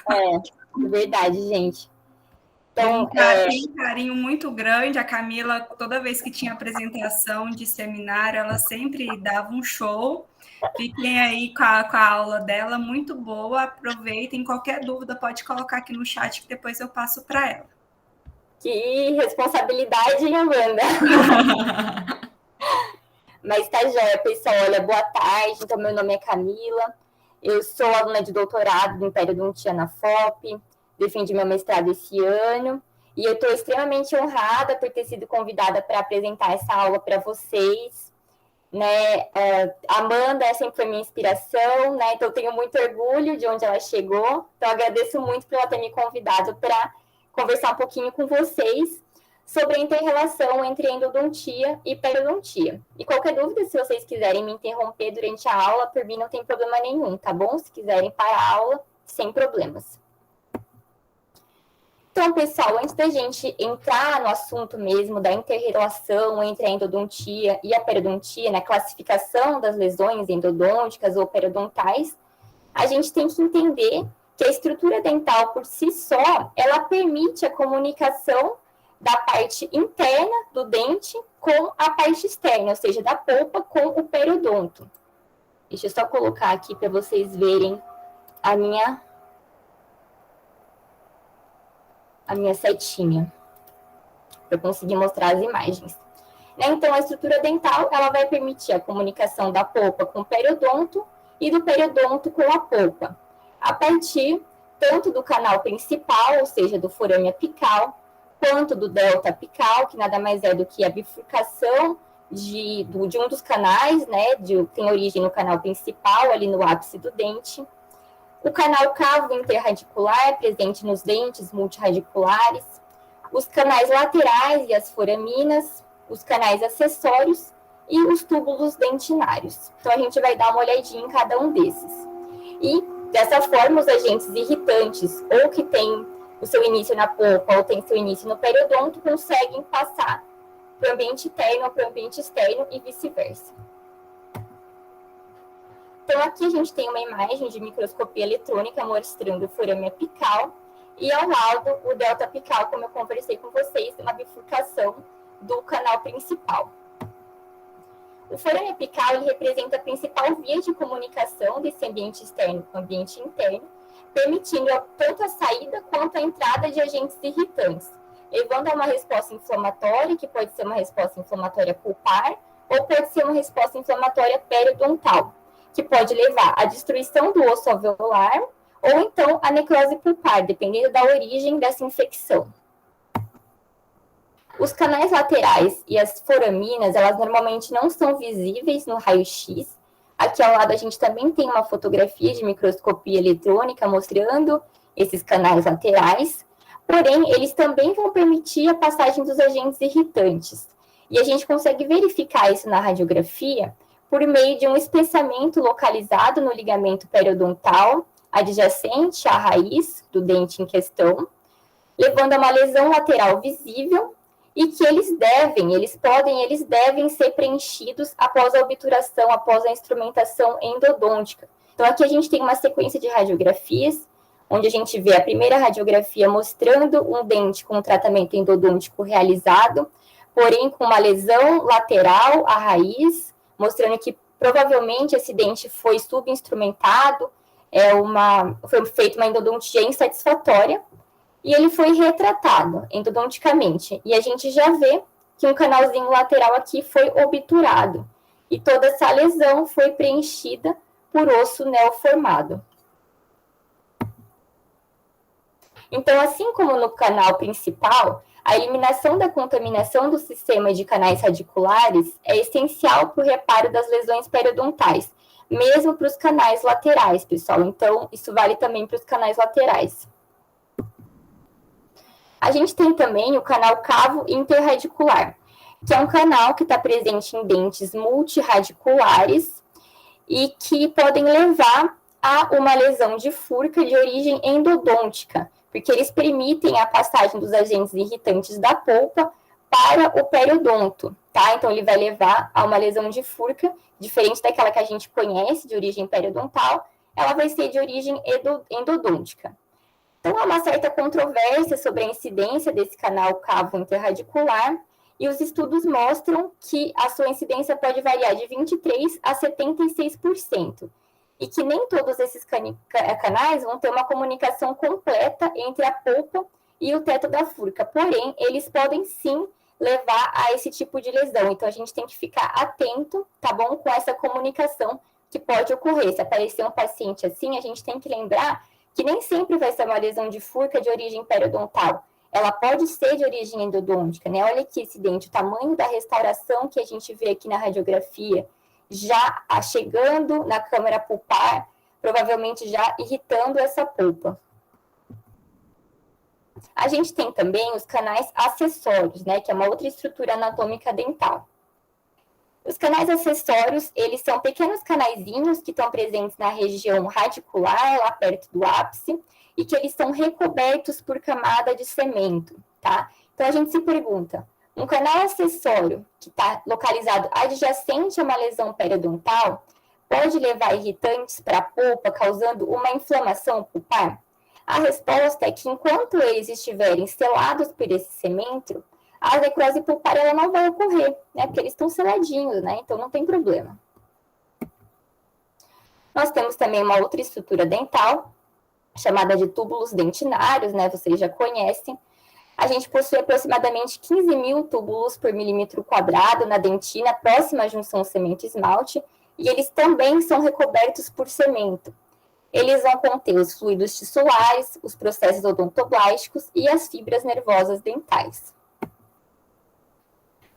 É, verdade, gente. Então, Tem um carinho muito grande. A Camila, toda vez que tinha apresentação de seminário, ela sempre dava um show. Fiquem aí com a aula dela, muito boa. Aproveitem. Qualquer dúvida, pode colocar aqui no chat que depois eu passo para ela. que responsabilidade, hein, Amanda? Mas tá joia, pessoal. Olha, boa tarde. Então, meu nome é Camila. Eu sou aluna de doutorado do Império do Untia na FOP. Defendi meu mestrado esse ano. E eu estou extremamente honrada por ter sido convidada para apresentar essa aula para vocês. Né? A Amanda sempre foi minha inspiração, né? Então eu tenho muito orgulho de onde ela chegou. Então eu agradeço muito por ela ter me convidado para conversar um pouquinho com vocês sobre a inter-relação entre endodontia e periodontia. E qualquer dúvida, se vocês quiserem me interromper durante a aula, por mim não tem problema nenhum, tá bom? Se quiserem parar a aula, sem problemas. Então, pessoal, antes da gente entrar no assunto mesmo da inter-relação entre a endodontia e a periodontia, na classificação das lesões endodônticas ou periodontais, a gente tem que entender que a estrutura dental por si só, ela permite a comunicação da parte interna do dente com a parte externa, ou seja, da polpa com o periodonto. Deixa eu só colocar aqui para vocês verem a minha setinha, para eu conseguir mostrar as imagens. Então, a estrutura dental, ela vai permitir a comunicação da polpa com o periodonto e do periodonto com a polpa, a partir tanto do canal principal, ou seja, do forame apical, quanto do delta apical, que nada mais é do que a bifurcação de um dos canais, né, tem origem no canal principal, ali no ápice do dente. O canal cavo interradicular, presente nos dentes multirradiculares, os canais laterais e as foraminas, os canais acessórios e os túbulos dentinários. Então, a gente vai dar uma olhadinha em cada um desses. E, dessa forma, os agentes irritantes, ou que têm o seu início na polpa, ou tem seu início no periodonto, conseguem passar para o ambiente interno ou para o ambiente externo e vice-versa. Então, aqui a gente tem uma imagem de microscopia eletrônica mostrando o forame apical e, ao lado, o delta apical, como eu conversei com vocês, uma bifurcação do canal principal. O forame apical ele representa a principal via de comunicação desse ambiente externo com o ambiente interno, permitindo tanto a saída quanto a entrada de agentes irritantes, levando a uma resposta inflamatória, que pode ser uma resposta inflamatória pulpar, ou pode ser uma resposta inflamatória periodontal, que pode levar à destruição do osso alveolar ou então à necrose pulpar, dependendo da origem dessa infecção. Os canais laterais e as foraminas, elas normalmente não são visíveis no raio-x. Aqui ao lado a gente também tem uma fotografia de microscopia eletrônica mostrando esses canais laterais, porém, eles também vão permitir a passagem dos agentes irritantes. E a gente consegue verificar isso na radiografia por meio de um espessamento localizado no ligamento periodontal adjacente à raiz do dente em questão, levando a uma lesão lateral visível e que eles devem ser preenchidos após a obturação, após a instrumentação endodôntica. Então, aqui a gente tem uma sequência de radiografias, onde a gente vê a primeira radiografia mostrando um dente com tratamento endodôntico realizado, porém com uma lesão lateral à raiz, mostrando que provavelmente esse dente foi subinstrumentado, foi feita uma endodontia insatisfatória, e ele foi retratado endodonticamente. E a gente já vê que um canalzinho lateral aqui foi obturado, e toda essa lesão foi preenchida por osso neoformado. Então, assim como no canal principal, a eliminação da contaminação do sistema de canais radiculares é essencial para o reparo das lesões periodontais, mesmo para os canais laterais, pessoal. Então, isso vale também para os canais laterais. A gente tem também o canal cavo interradicular, que é um canal que está presente em dentes multirradiculares e que podem levar a uma lesão de furca de origem endodôntica, porque eles permitem a passagem dos agentes irritantes da polpa para o periodonto, tá? Então, ele vai levar a uma lesão de furca, diferente daquela que a gente conhece, de origem periodontal, ela vai ser de origem endodôntica. Então, há uma certa controvérsia sobre a incidência desse canal cavo interradicular, e os estudos mostram que a sua incidência pode variar de 23% a 76%, e que nem todos esses canais vão ter uma comunicação completa entre a polpa e o teto da furca, porém, eles podem sim levar a esse tipo de lesão, então a gente tem que ficar atento, tá bom, com essa comunicação que pode ocorrer. Se aparecer um paciente assim, a gente tem que lembrar que nem sempre vai ser uma lesão de furca de origem periodontal, ela pode ser de origem endodôntica, né? Olha aqui esse dente, o tamanho da restauração que a gente vê aqui na radiografia, já chegando na câmara pulpar, provavelmente já irritando essa polpa. A gente tem também os canais acessórios, né? Que é uma outra estrutura anatômica dental. Os canais acessórios, eles são pequenos canaizinhos que estão presentes na região radicular, lá perto do ápice, e que eles são recobertos por camada de cemento, tá? Então, a gente se pergunta, um canal acessório que está localizado adjacente a uma lesão periodontal pode levar irritantes para a polpa, causando uma inflamação pulpar? A resposta é que, enquanto eles estiverem selados por esse cemento, a necrose pulpar ela não vai ocorrer, né? Porque eles estão seladinhos, né? Então, não tem problema. Nós temos também uma outra estrutura dental, chamada de túbulos dentinários, né? Vocês já conhecem. A gente possui aproximadamente 15 mil túbulos por milímetro quadrado na dentina, próxima à junção cemento-esmalte, e eles também são recobertos por cemento. Eles vão conter os fluidos tissulares, os processos odontoblásticos e as fibras nervosas dentais.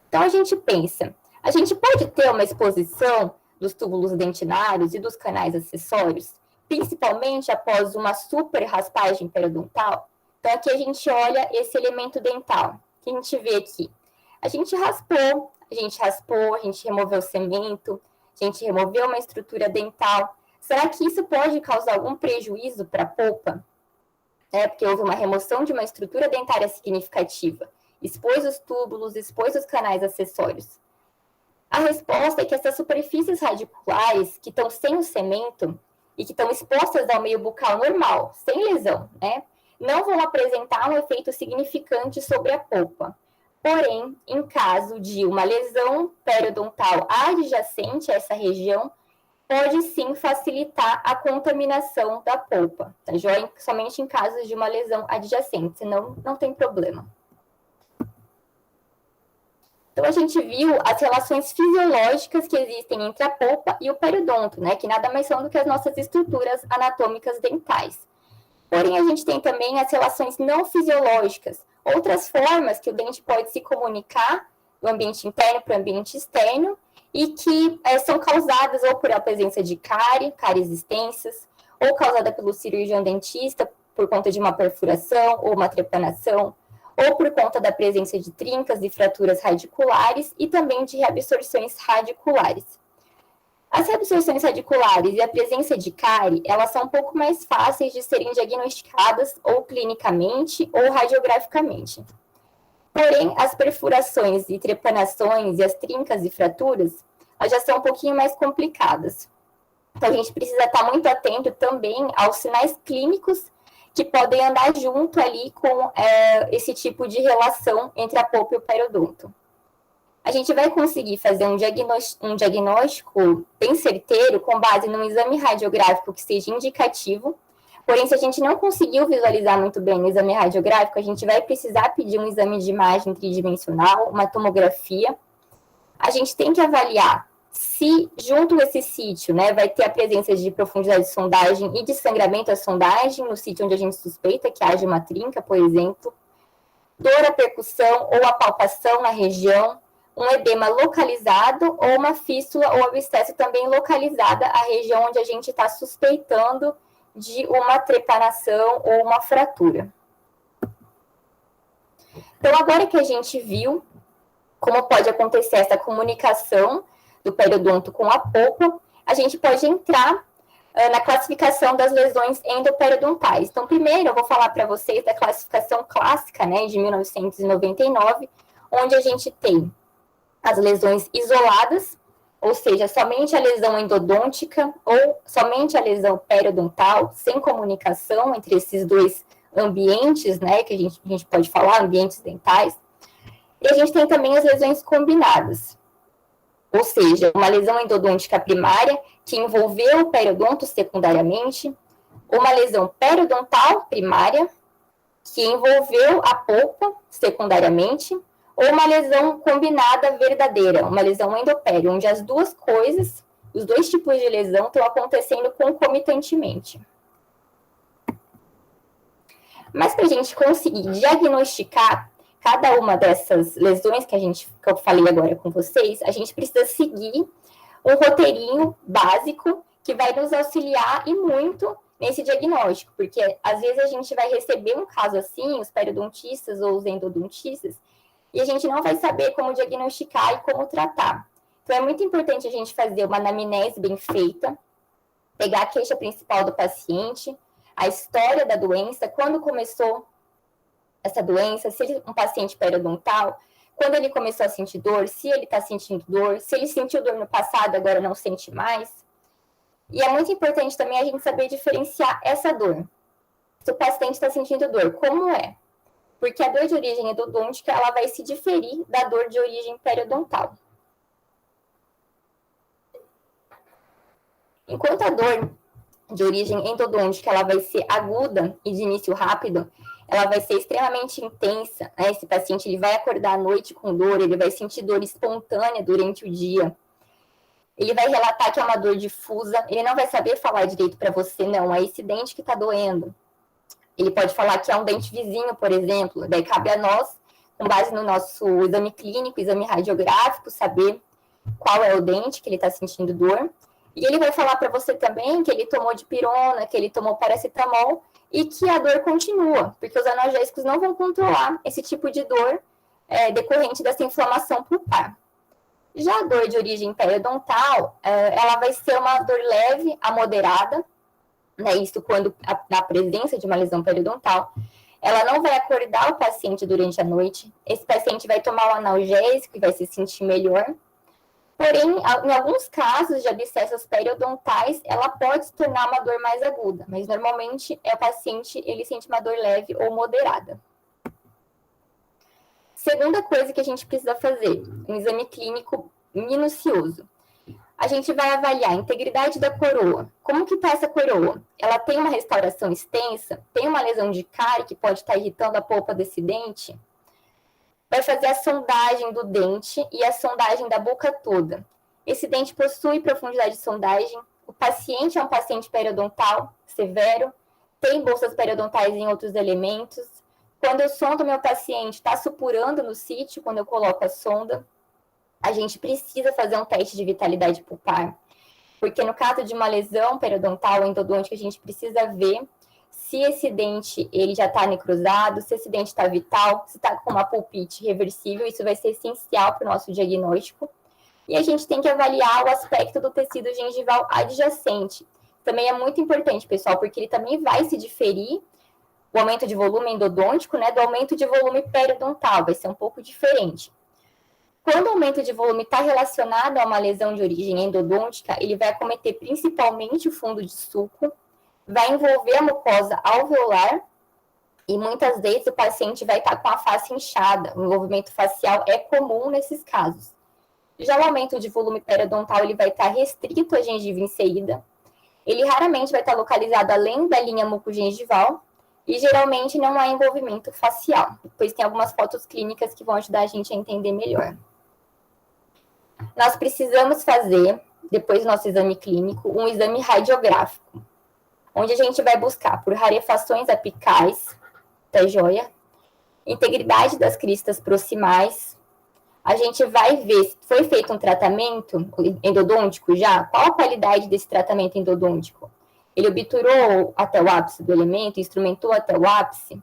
Então, a gente pensa, a gente pode ter uma exposição dos túbulos dentinários e dos canais acessórios, principalmente após uma super raspagem periodontal? Então, aqui a gente olha esse elemento dental, que a gente vê aqui. A gente raspou, a gente removeu cemento, a gente removeu uma estrutura dental. Será que isso pode causar algum prejuízo para a polpa? Porque houve uma remoção de uma estrutura dentária significativa. Expôs os túbulos, expôs os canais acessórios. A resposta é que essas superfícies radiculares que estão sem o cemento e que estão expostas ao meio bucal normal, sem lesão, né, não vão apresentar um efeito significante sobre a polpa. Porém, em caso de uma lesão periodontal adjacente a essa região, pode sim facilitar a contaminação da polpa, tá joia? Somente em casos de uma lesão adjacente, senão não tem problema. Então, a gente viu as relações fisiológicas que existem entre a polpa e o periodonto, né? Que nada mais são do que as nossas estruturas anatômicas dentais. Porém, a gente tem também as relações não fisiológicas, outras formas que o dente pode se comunicar do ambiente interno para o ambiente externo e que são causadas ou por a presença de cáries extensas, ou causada pelo cirurgião dentista por conta de uma perfuração ou uma trepanação, ou por conta da presença de trincas e fraturas radiculares e também de reabsorções radiculares. As reabsorções radiculares e a presença de cárie, elas são um pouco mais fáceis de serem diagnosticadas ou clinicamente ou radiograficamente. Porém, as perfurações e trepanações e as trincas e fraturas, elas já são um pouquinho mais complicadas. Então, a gente precisa estar muito atento também aos sinais clínicos que podem andar junto ali com esse tipo de relação entre a polpa e o periodonto. A gente vai conseguir fazer um diagnóstico bem certeiro com base num exame radiográfico que seja indicativo. Porém, se a gente não conseguiu visualizar muito bem no exame radiográfico, a gente vai precisar pedir um exame de imagem tridimensional, uma tomografia. A gente tem que avaliar se, junto a esse sítio, né, vai ter a presença de profundidade de sondagem e de sangramento à sondagem, no sítio onde a gente suspeita que haja uma trinca, por exemplo, dor à percussão ou a palpação na região, um edema localizado ou uma fístula ou abscesso também localizada à região onde a gente está suspeitando de uma trepanação ou uma fratura. Então, agora que a gente viu como pode acontecer essa comunicação do periodonto com a polpa, a gente pode entrar na classificação das lesões endoperiodontais. Então, primeiro, eu vou falar para vocês da classificação clássica, né, de 1999, onde a gente tem as lesões isoladas, ou seja, somente a lesão endodôntica ou somente a lesão periodontal, sem comunicação entre esses dois ambientes, né, que a gente pode falar, ambientes dentais. E a gente tem também as lesões combinadas, ou seja, uma lesão endodôntica primária que envolveu o periodonto secundariamente, uma lesão periodontal primária que envolveu a polpa secundariamente, ou uma lesão combinada verdadeira, uma lesão endopério, onde as duas coisas, os dois tipos de lesão estão acontecendo concomitantemente. Mas para a gente conseguir diagnosticar cada uma dessas lesões que eu falei agora com vocês, a gente precisa seguir um roteirinho básico que vai nos auxiliar e muito nesse diagnóstico, porque às vezes a gente vai receber um caso assim, os periodontistas ou os endodontistas, e a gente não vai saber como diagnosticar e como tratar. Então é muito importante a gente fazer uma anamnese bem feita, pegar a queixa principal do paciente, a história da doença, quando começou essa doença, se ele é um paciente periodontal, quando ele começou a sentir dor, se ele está sentindo dor, se ele sentiu dor no passado, agora não sente mais. E é muito importante também a gente saber diferenciar essa dor. Se o paciente está sentindo dor, como é? Porque a dor de origem endodôntica, ela vai se diferir da dor de origem periodontal. Enquanto a dor de origem endodôntica, ela vai ser aguda e de início rápido, ela vai ser extremamente intensa, né? Esse paciente ele vai acordar à noite com dor, ele vai sentir dor espontânea durante o dia, ele vai relatar que é uma dor difusa, ele não vai saber falar direito para você, não, é esse dente que está doendo. Ele pode falar que é um dente vizinho, por exemplo, daí cabe a nós, com base no nosso exame clínico, exame radiográfico, saber qual é o dente que ele está sentindo dor. E ele vai falar para você também que ele tomou dipirona, que ele tomou paracetamol e que a dor continua, porque os analgésicos não vão controlar esse tipo de dor decorrente dessa inflamação pulpar. Já a dor de origem periodontal, ela vai ser uma dor leve a moderada, né, isso quando na presença de uma lesão periodontal. Ela não vai acordar o paciente durante a noite, esse paciente vai tomar o analgésico e vai se sentir melhor. Porém, em alguns casos de abscessos periodontais, ela pode se tornar uma dor mais aguda, mas normalmente o paciente ele sente uma dor leve ou moderada. Segunda coisa que a gente precisa fazer, um exame clínico minucioso. A gente vai avaliar a integridade da coroa. Como que está essa coroa? Ela tem uma restauração extensa? Tem uma lesão de cárie que pode estar irritando a polpa desse dente? Vai fazer a sondagem do dente e a sondagem da boca toda. Esse dente possui profundidade de sondagem. O paciente é um paciente periodontal severo, tem bolsas periodontais em outros elementos. Quando eu sondo meu paciente, está supurando no sítio, quando eu coloco a sonda. A gente precisa fazer um teste de vitalidade pulpar, porque no caso de uma lesão periodontal endodôntica, a gente precisa ver se esse dente ele já está necrosado, se esse dente está vital, se está com uma pulpite reversível, isso vai ser essencial para o nosso diagnóstico. E a gente tem que avaliar o aspecto do tecido gengival adjacente. Também é muito importante, pessoal, porque ele também vai se diferir, o aumento de volume endodôntico, né, do aumento de volume periodontal, vai ser um pouco diferente. Quando o aumento de volume está relacionado a uma lesão de origem endodôntica, ele vai acometer principalmente o fundo de sulco, vai envolver a mucosa alveolar e muitas vezes o paciente vai estar com a face inchada. O envolvimento facial é comum nesses casos. Já o aumento de volume periodontal, ele vai estar restrito à gengiva inserida. Ele raramente vai estar localizado além da linha mucogengival e geralmente não há envolvimento facial. Depois tem algumas fotos clínicas que vão ajudar a gente a entender melhor. Nós precisamos fazer, depois do nosso exame clínico, um exame radiográfico, onde a gente vai buscar por rarefações apicais, tá joia? Integridade das cristas proximais. A gente vai ver se foi feito um tratamento endodôntico já, qual a qualidade desse tratamento endodôntico? Ele obturou até o ápice do elemento, instrumentou até o ápice?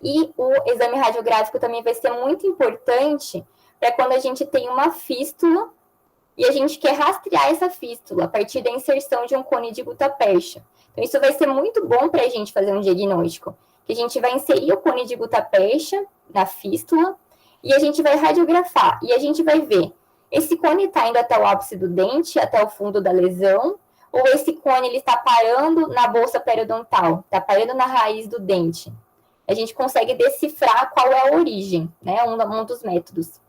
E o exame radiográfico também vai ser muito importante para quando a gente tem uma fístula e a gente quer rastrear essa fístula a partir da inserção de um cone de gutta-percha. Então, isso vai ser muito bom para a gente fazer um diagnóstico, que a gente vai inserir o cone de gutta-percha na fístula e a gente vai radiografar. E a gente vai ver, esse cone está indo até o ápice do dente, até o fundo da lesão, ou esse cone ele está parando na bolsa periodontal, está parando na raiz do dente. A gente consegue decifrar qual é a origem, né? Um dos métodos.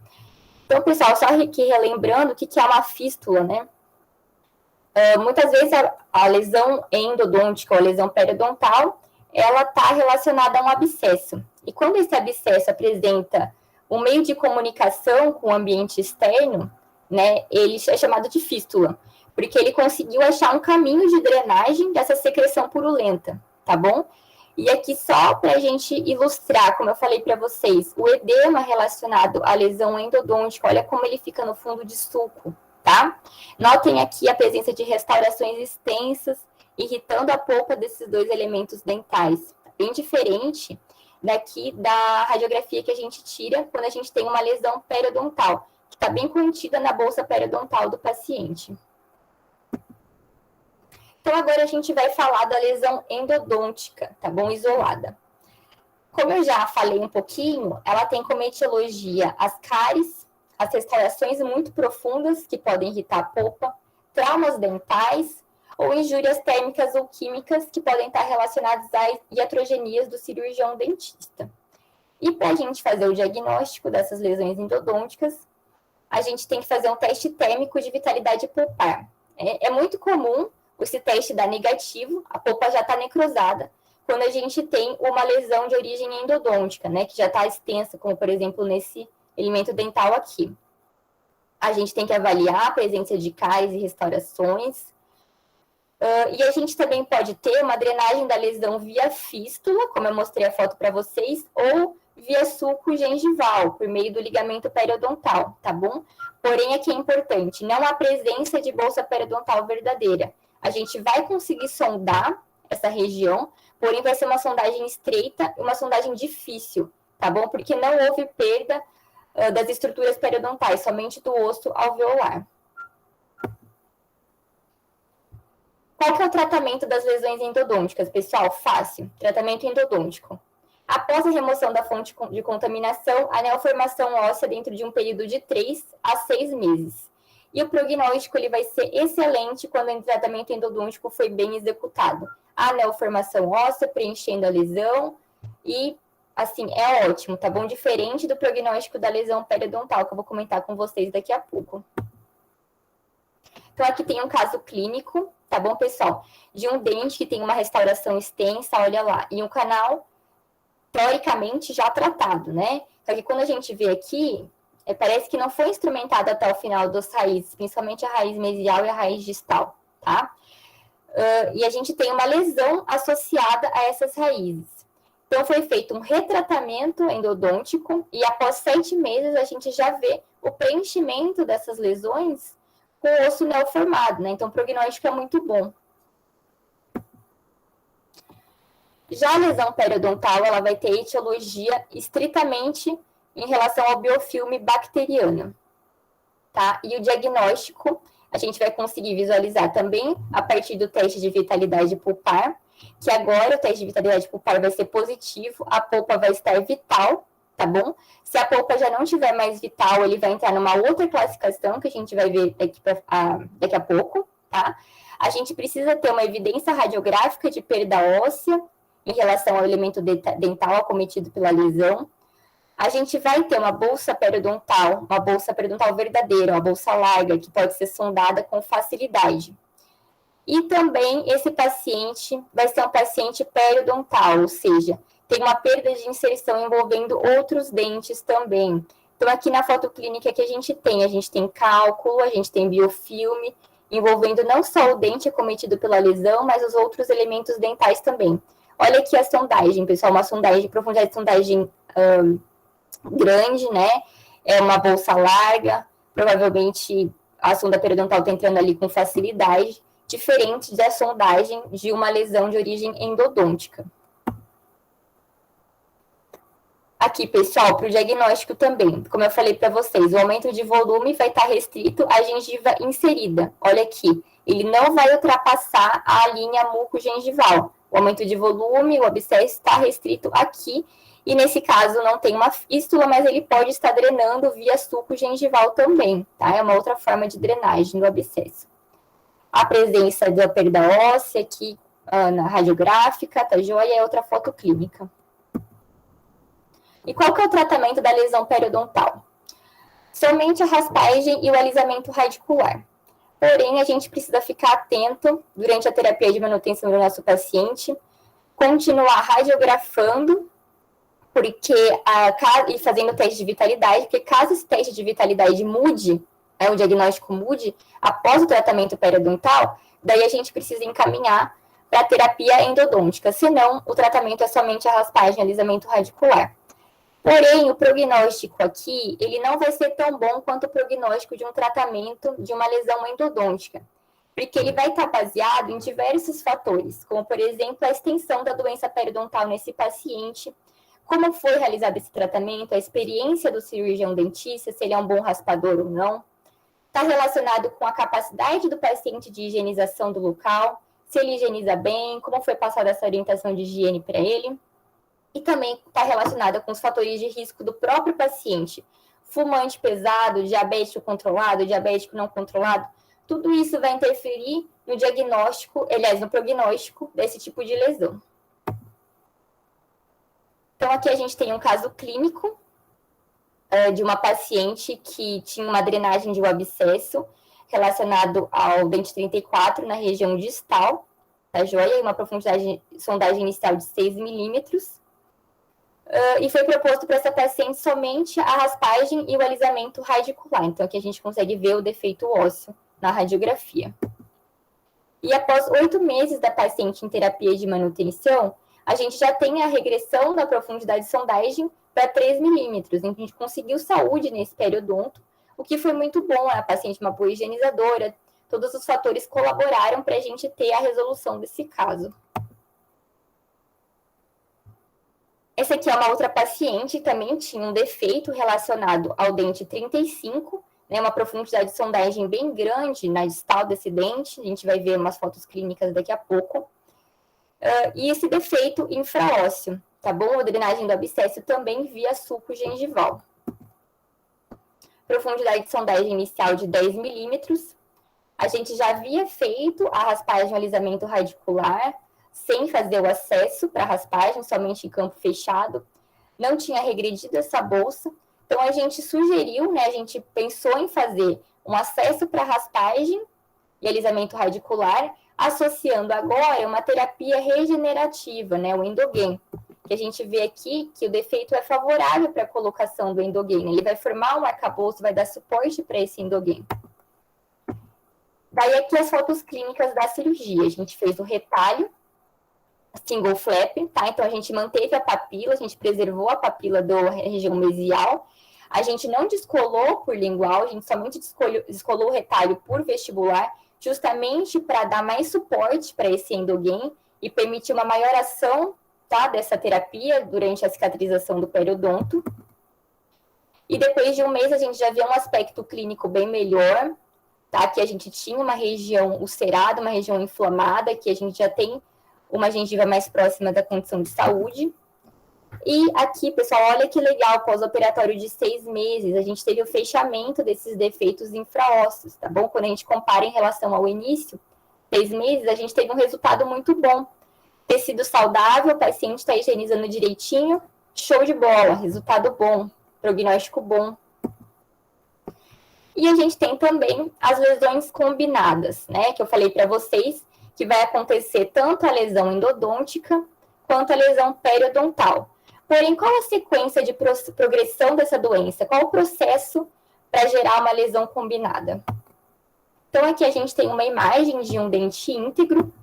Então, pessoal, só aqui relembrando o que é uma fístula, né? Muitas vezes a lesão endodôntica ou a lesão periodontal, ela está relacionada a um abscesso. E quando esse abscesso apresenta um meio de comunicação com o ambiente externo, né, ele é chamado de fístula, porque ele conseguiu achar um caminho de drenagem dessa secreção purulenta, tá bom? E aqui só para a gente ilustrar, como eu falei para vocês, o edema relacionado à lesão endodôntica, olha como ele fica no fundo de sulco, tá? Notem aqui a presença de restaurações extensas, irritando a polpa desses dois elementos dentais. Bem diferente daqui da radiografia que a gente tira quando a gente tem uma lesão periodontal, que está bem contida na bolsa periodontal do paciente. Então, agora a gente vai falar da lesão endodôntica, tá bom? Isolada. Como eu já falei um pouquinho, ela tem como etiologia as cáries, as restaurações muito profundas que podem irritar a polpa, traumas dentais ou injúrias térmicas ou químicas que podem estar relacionadas a iatrogenias do cirurgião dentista. E para a gente fazer o diagnóstico dessas lesões endodônticas, a gente tem que fazer um teste térmico de vitalidade pulpar. É muito comum esse teste dar negativo, a polpa já está necrosada, quando a gente tem uma lesão de origem endodôntica, né, que já está extensa, como por exemplo nesse elemento dental aqui. A gente tem que avaliar a presença de cáries e restaurações, e a gente também pode ter uma drenagem da lesão via fístula, como eu mostrei a foto para vocês, ou via sulco gengival, por meio do ligamento periodontal, tá bom? Porém, aqui é importante, não há presença de bolsa periodontal verdadeira. A gente vai conseguir sondar essa região, porém vai ser uma sondagem estreita e uma sondagem difícil, tá bom? Porque não houve perda das estruturas periodontais, somente do osso alveolar. Qual que é o tratamento das lesões endodônticas, pessoal? Fácil, tratamento endodôntico. Após a remoção da fonte de contaminação, a neoformação óssea dentro de um período de 3 a 6 meses. E o prognóstico ele vai ser excelente quando o tratamento endodôntico foi bem executado. A neoformação óssea preenchendo a lesão e, assim, é ótimo, tá bom? Diferente do prognóstico da lesão periodontal, que eu vou comentar com vocês daqui a pouco. Então, aqui tem um caso clínico, tá bom, pessoal? De um dente que tem uma restauração extensa, olha lá, e um canal, teoricamente, já tratado, né? Só que quando a gente vê aqui, parece que não foi instrumentado até o final das raízes, principalmente a raiz mesial e a raiz distal, tá? E a gente tem uma lesão associada a essas raízes. Então, foi feito um retratamento endodôntico e após 7 meses a gente já vê o preenchimento dessas lesões com o osso neoformado, né? Então, o prognóstico é muito bom. Já a lesão periodontal, ela vai ter etiologia estritamente em relação ao biofilme bacteriano, tá? E o diagnóstico, a gente vai conseguir visualizar também a partir do teste de vitalidade pulpar, que agora o teste de vitalidade pulpar vai ser positivo, a polpa vai estar vital, tá bom? Se a polpa já não estiver mais vital, ele vai entrar numa outra classificação, que a gente vai ver daqui a pouco, tá? A gente precisa ter uma evidência radiográfica de perda óssea em relação ao elemento dental acometido pela lesão. A gente vai ter uma bolsa periodontal verdadeira, uma bolsa larga, que pode ser sondada com facilidade. E também esse paciente vai ser um paciente periodontal, ou seja, tem uma perda de inserção envolvendo outros dentes também. Então, aqui na foto clínica que a gente tem cálculo, a gente tem biofilme, envolvendo não só o dente acometido pela lesão, mas os outros elementos dentais também. Olha aqui a sondagem, pessoal, uma sondagem, profundidade de sondagem grande, né? É uma bolsa larga, provavelmente a sonda periodontal está entrando ali com facilidade, diferente da sondagem de uma lesão de origem endodôntica. Aqui, pessoal, para o diagnóstico também, como eu falei para vocês, o aumento de volume vai estar restrito à gengiva inserida. Olha aqui, ele não vai ultrapassar a linha muco-gengival. O aumento de volume, o abscesso está restrito aqui, e nesse caso não tem uma fístula, mas ele pode estar drenando via sulco gengival também, tá? É uma outra forma de drenagem do abscesso. a presença da perda óssea aqui na radiográfica, tá joia? É outra foto clínica. E qual que é o tratamento da lesão periodontal? Somente a raspagem e o alisamento radicular. Porém, a gente precisa ficar atento durante a terapia de manutenção do nosso paciente, continuar radiografando, e fazendo teste de vitalidade, porque caso esse teste de vitalidade mude, o diagnóstico mude, após o tratamento periodontal, daí a gente precisa encaminhar para a terapia endodôntica, senão o tratamento é somente a raspagem e alisamento radicular. Porém, o prognóstico aqui, ele não vai ser tão bom quanto o prognóstico de um tratamento de uma lesão endodôntica, porque ele vai estar baseado em diversos fatores, como, por exemplo, a extensão da doença periodontal nesse paciente, como foi realizado esse tratamento, a experiência do cirurgião dentista, se ele é um bom raspador ou não. Está relacionado com a capacidade do paciente de higienização do local, se ele higieniza bem, como foi passada essa orientação de higiene para ele. E também está relacionada com os fatores de risco do próprio paciente. Fumante pesado, diabético controlado, diabético não controlado. Tudo isso vai interferir no diagnóstico, aliás, no prognóstico desse tipo de lesão. Então, aqui a gente tem um caso clínico de uma paciente que tinha uma drenagem de um abscesso relacionado ao dente 34 na região distal da joia, e uma profundidade de sondagem inicial de 6 milímetros. E foi proposto para essa paciente somente a raspagem e o alisamento radicular. Então, aqui a gente consegue ver o defeito ósseo na radiografia. E após 8 meses da paciente em terapia de manutenção, a gente já tem a regressão da profundidade de sondagem para 3 milímetros. Então, a gente conseguiu saúde nesse periodonto, o que foi muito bom. A paciente uma boa higienizadora, todos os fatores colaboraram para a gente ter a resolução desse caso. Essa aqui é uma outra paciente que também tinha um defeito relacionado ao dente 35, né, uma profundidade de sondagem bem grande na distal desse dente. A gente vai ver umas fotos clínicas daqui a pouco. E esse defeito infraósseo, tá bom? A drenagem do abscesso também via sulco gengival. Profundidade de sondagem inicial de 10 milímetros. A gente já havia feito a raspagem e alisamento radicular, sem fazer o acesso para raspagem, somente em campo fechado. Não tinha regredido essa bolsa. Então, a gente sugeriu, né, a gente pensou em fazer um acesso para raspagem e alisamento radicular, associando agora uma terapia regenerativa, né, o Endogain, que a gente vê aqui que o defeito é favorável para a colocação do Endogain. Ele vai formar um arcabouço, vai dar suporte para esse Endogain. Daí aqui as fotos clínicas da cirurgia. A gente fez o retalho, single flap, tá? Então, a gente manteve a papila, a gente preservou a papila da região mesial, a gente não descolou por lingual, a gente somente descolou o retalho por vestibular, justamente para dar mais suporte para esse Endogain e permitir uma maior ação, tá, dessa terapia durante a cicatrização do periodonto. E depois de um mês, a gente já viu um aspecto clínico bem melhor, tá? Que a gente tinha uma região ulcerada, uma região inflamada, que a gente já tem uma gengiva mais próxima da condição de saúde. E aqui, pessoal, olha que legal, pós-operatório de 6 meses, a gente teve o fechamento desses defeitos infraósseos, tá bom? Quando a gente compara em relação ao início, 6 meses, a gente teve um resultado muito bom. Tecido saudável, o paciente está higienizando direitinho, show de bola, resultado bom, prognóstico bom. E a gente tem também as lesões combinadas, né? Que eu falei para vocês, que vai acontecer tanto a lesão endodôntica quanto a lesão periodontal. Porém, qual a sequência de progressão dessa doença? Qual o processo para gerar uma lesão combinada? Então, aqui a gente tem uma imagem de um dente íntegro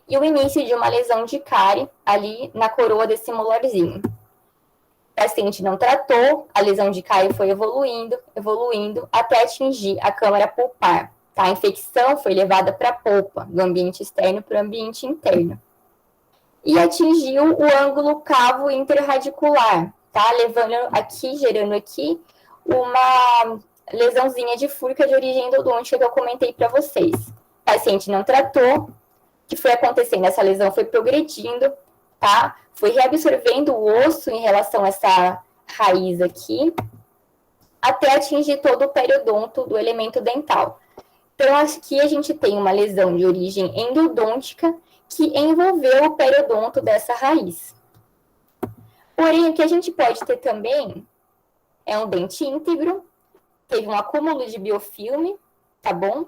e o início de uma lesão de cárie ali na coroa desse molarzinho. O paciente não tratou, a lesão de cárie foi evoluindo, até atingir a câmara pulpar. Tá? A infecção foi levada para a polpa, do ambiente externo para o ambiente interno. E atingiu o ângulo cavo interradicular, tá? Gerando aqui uma lesãozinha de fúrica de origem endodôntica que eu comentei para vocês. O paciente não tratou, o que foi acontecendo? Essa lesão foi progredindo, tá? Foi reabsorvendo o osso em relação a essa raiz aqui, até atingir todo o periodonto do elemento dental. Então, aqui a gente tem uma lesão de origem endodôntica que envolveu o periodonto dessa raiz. Porém, o que a gente pode ter também é um dente íntegro, teve um acúmulo de biofilme, tá bom?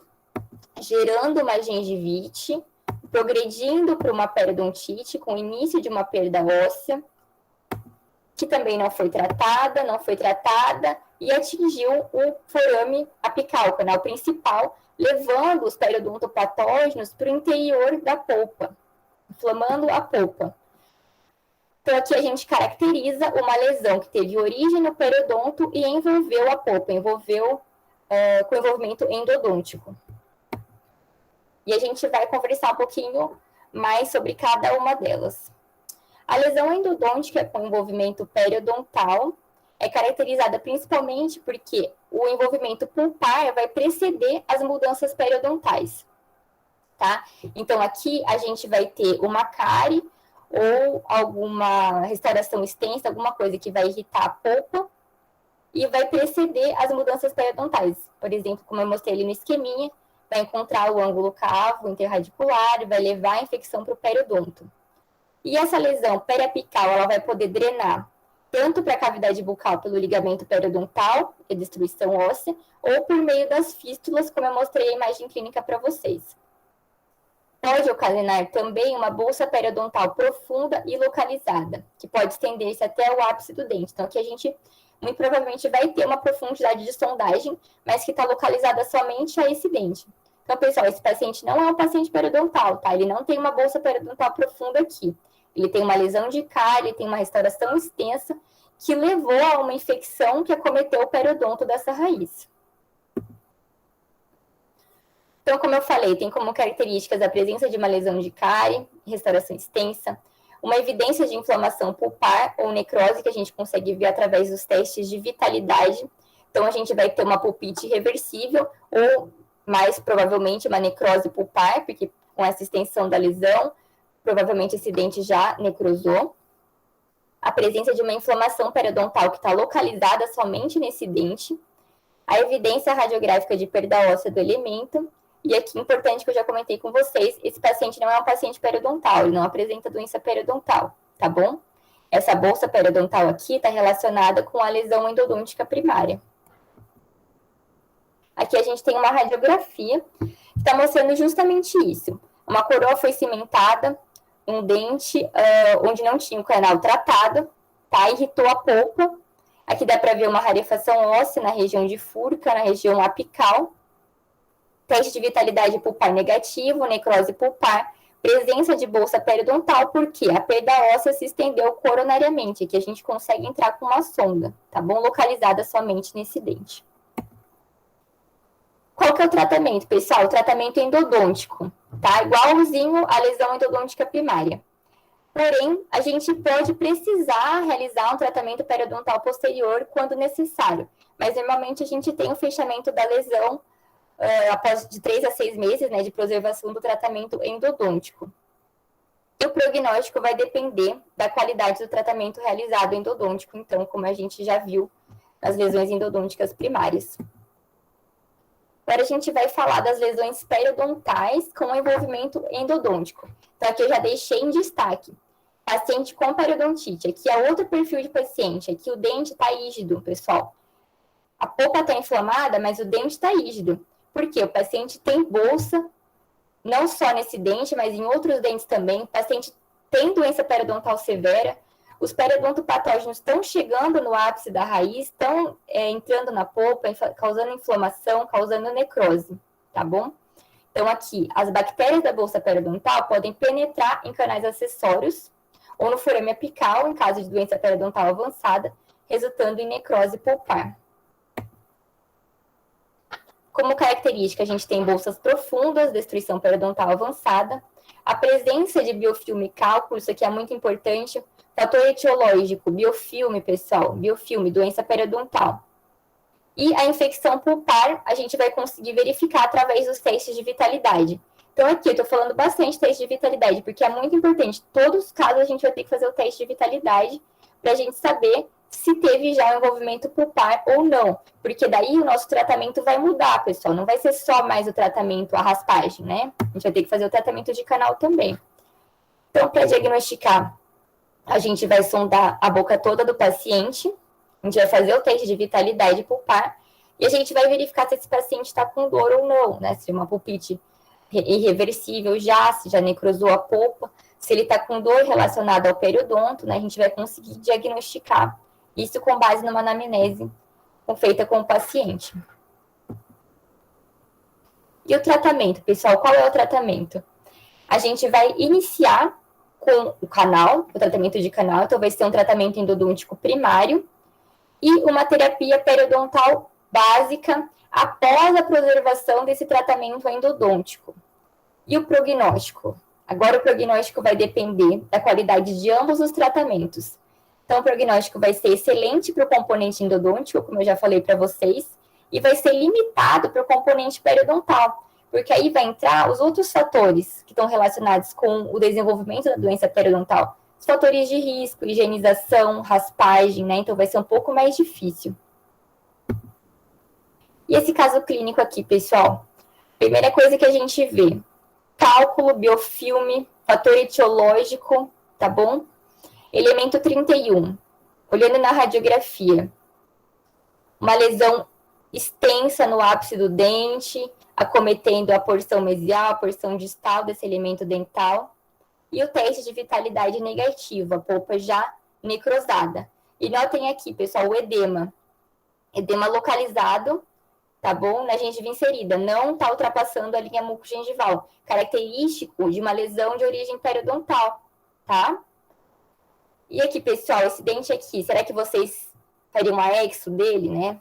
Gerando uma gengivite, progredindo para uma periodontite, com o início de uma perda óssea, que também não foi tratada, e atingiu o forame apical, o canal principal, levando os periodontopatógenos para o interior da polpa, inflamando a polpa. Então, aqui a gente caracteriza uma lesão que teve origem no periodonto e envolveu a polpa, com envolvimento endodôntico. E a gente vai conversar um pouquinho mais sobre cada uma delas. A lesão endodôntica com envolvimento periodontal é caracterizada principalmente porque o envolvimento pulpar vai preceder as mudanças periodontais, tá? Então, aqui a gente vai ter uma cárie ou alguma restauração extensa, alguma coisa que vai irritar a polpa e vai preceder as mudanças periodontais. Por exemplo, como eu mostrei ali no esqueminha, vai encontrar o ângulo cavo interradicular e vai levar a infecção para o periodonto. E essa lesão periapical, ela vai poder drenar tanto para a cavidade bucal pelo ligamento periodontal, que é destruição óssea, ou por meio das fístulas, como eu mostrei a imagem clínica para vocês. Pode ocasionar também uma bolsa periodontal profunda e localizada, que pode estender-se até o ápice do dente. Então, aqui a gente muito provavelmente vai ter uma profundidade de sondagem, mas que está localizada somente a esse dente. Então, pessoal, esse paciente não é um paciente periodontal, tá? Ele não tem uma bolsa periodontal profunda aqui. Ele tem uma lesão de cárie, tem uma restauração extensa, que levou a uma infecção que acometeu o periodonto dessa raiz. Então, como eu falei, tem como características a presença de uma lesão de cárie, restauração extensa, uma evidência de inflamação pulpar ou necrose que a gente consegue ver através dos testes de vitalidade. Então, a gente vai ter uma pulpite reversível ou, mais provavelmente, uma necrose pulpar, porque com essa extensão da lesão, provavelmente esse dente já necrosou. A presença de uma inflamação periodontal que está localizada somente nesse dente. A evidência radiográfica de perda óssea do elemento. E aqui, importante que eu já comentei com vocês, esse paciente não é um paciente periodontal, ele não apresenta doença periodontal, tá bom? Essa bolsa periodontal aqui está relacionada com a lesão endodôntica primária. Aqui a gente tem uma radiografia que está mostrando justamente isso. Uma coroa foi cimentada, um dente onde não tinha o canal tratado, tá? Irritou a polpa. Aqui dá para ver uma rarefação óssea na região de furca, na região apical. Teste de vitalidade pulpar negativo, necrose pulpar, presença de bolsa periodontal, porque a perda óssea se estendeu coronariamente, aqui a gente consegue entrar com uma sonda, tá bom? Localizada somente nesse dente. Qual que é o tratamento, pessoal? O tratamento endodôntico, tá? Igualzinho à lesão endodôntica primária. Porém, a gente pode precisar realizar um tratamento periodontal posterior quando necessário, mas normalmente a gente tem o fechamento da lesão após de 3 a 6 meses, né, de preservação do tratamento endodôntico. E o prognóstico vai depender da qualidade do tratamento realizado endodôntico, então, como a gente já viu nas lesões endodônticas primárias. Agora a gente vai falar das lesões periodontais com envolvimento endodôntico. Então, aqui eu já deixei em destaque. Paciente com periodontite. Aqui é outro perfil de paciente. Aqui o dente está rígido, pessoal. A polpa está inflamada, mas o dente está rígido. Por quê? O paciente tem bolsa, não só nesse dente, mas em outros dentes também. O paciente tem doença periodontal severa. Os periodontopatógenos estão chegando no ápice da raiz, estão entrando na polpa, causando inflamação, causando necrose, tá bom? Então, aqui, as bactérias da bolsa periodontal podem penetrar em canais acessórios ou no forame apical, em caso de doença periodontal avançada, resultando em necrose pulpar. Como característica, a gente tem bolsas profundas, destruição periodontal avançada, a presença de biofilme cálculo, isso aqui é muito importante, fator etiológico, biofilme, pessoal, biofilme, doença periodontal. E a infecção pulpar, a gente vai conseguir verificar através dos testes de vitalidade. Então, aqui eu estou falando bastante de teste de vitalidade, porque é muito importante. Todos os casos a gente vai ter que fazer o teste de vitalidade para a gente saber se teve já um envolvimento pulpar ou não, porque daí o nosso tratamento vai mudar, pessoal, não vai ser só mais o tratamento, a raspagem, né? A gente vai ter que fazer o tratamento de canal também. Então, para diagnosticar, a gente vai sondar a boca toda do paciente, a gente vai fazer o teste de vitalidade pulpar, e a gente vai verificar se esse paciente está com dor ou não, né? Se é uma pulpite irreversível já, se já necrosou a polpa, se ele está com dor relacionada ao periodonto, né? A gente vai conseguir diagnosticar isso com base numa anamnese feita com o paciente. E o tratamento, pessoal, qual é o tratamento? A gente vai iniciar com o canal, o tratamento de canal, então vai ser um tratamento endodôntico primário e uma terapia periodontal básica após a preservação desse tratamento endodôntico. E o prognóstico? Agora o prognóstico vai depender da qualidade de ambos os tratamentos. Então, o prognóstico vai ser excelente para o componente endodôntico, como eu já falei para vocês, e vai ser limitado para o componente periodontal, porque aí vai entrar os outros fatores que estão relacionados com o desenvolvimento da doença periodontal. Os fatores de risco, higienização, raspagem, né? Então, vai ser um pouco mais difícil. E esse caso clínico aqui, pessoal? Primeira coisa que a gente vê, cálculo, biofilme, fator etiológico, tá bom? Elemento 31, olhando na radiografia, uma lesão extensa no ápice do dente, acometendo a porção mesial, a porção distal desse elemento dental, e o teste de vitalidade negativa, a polpa já necrosada. E notem aqui, pessoal, o edema localizado, tá bom? Na gengiva inserida, não está ultrapassando a linha mucogengival, característico de uma lesão de origem periodontal, tá? E aqui, pessoal, esse dente aqui, será que vocês fariam um AEXO dele, né?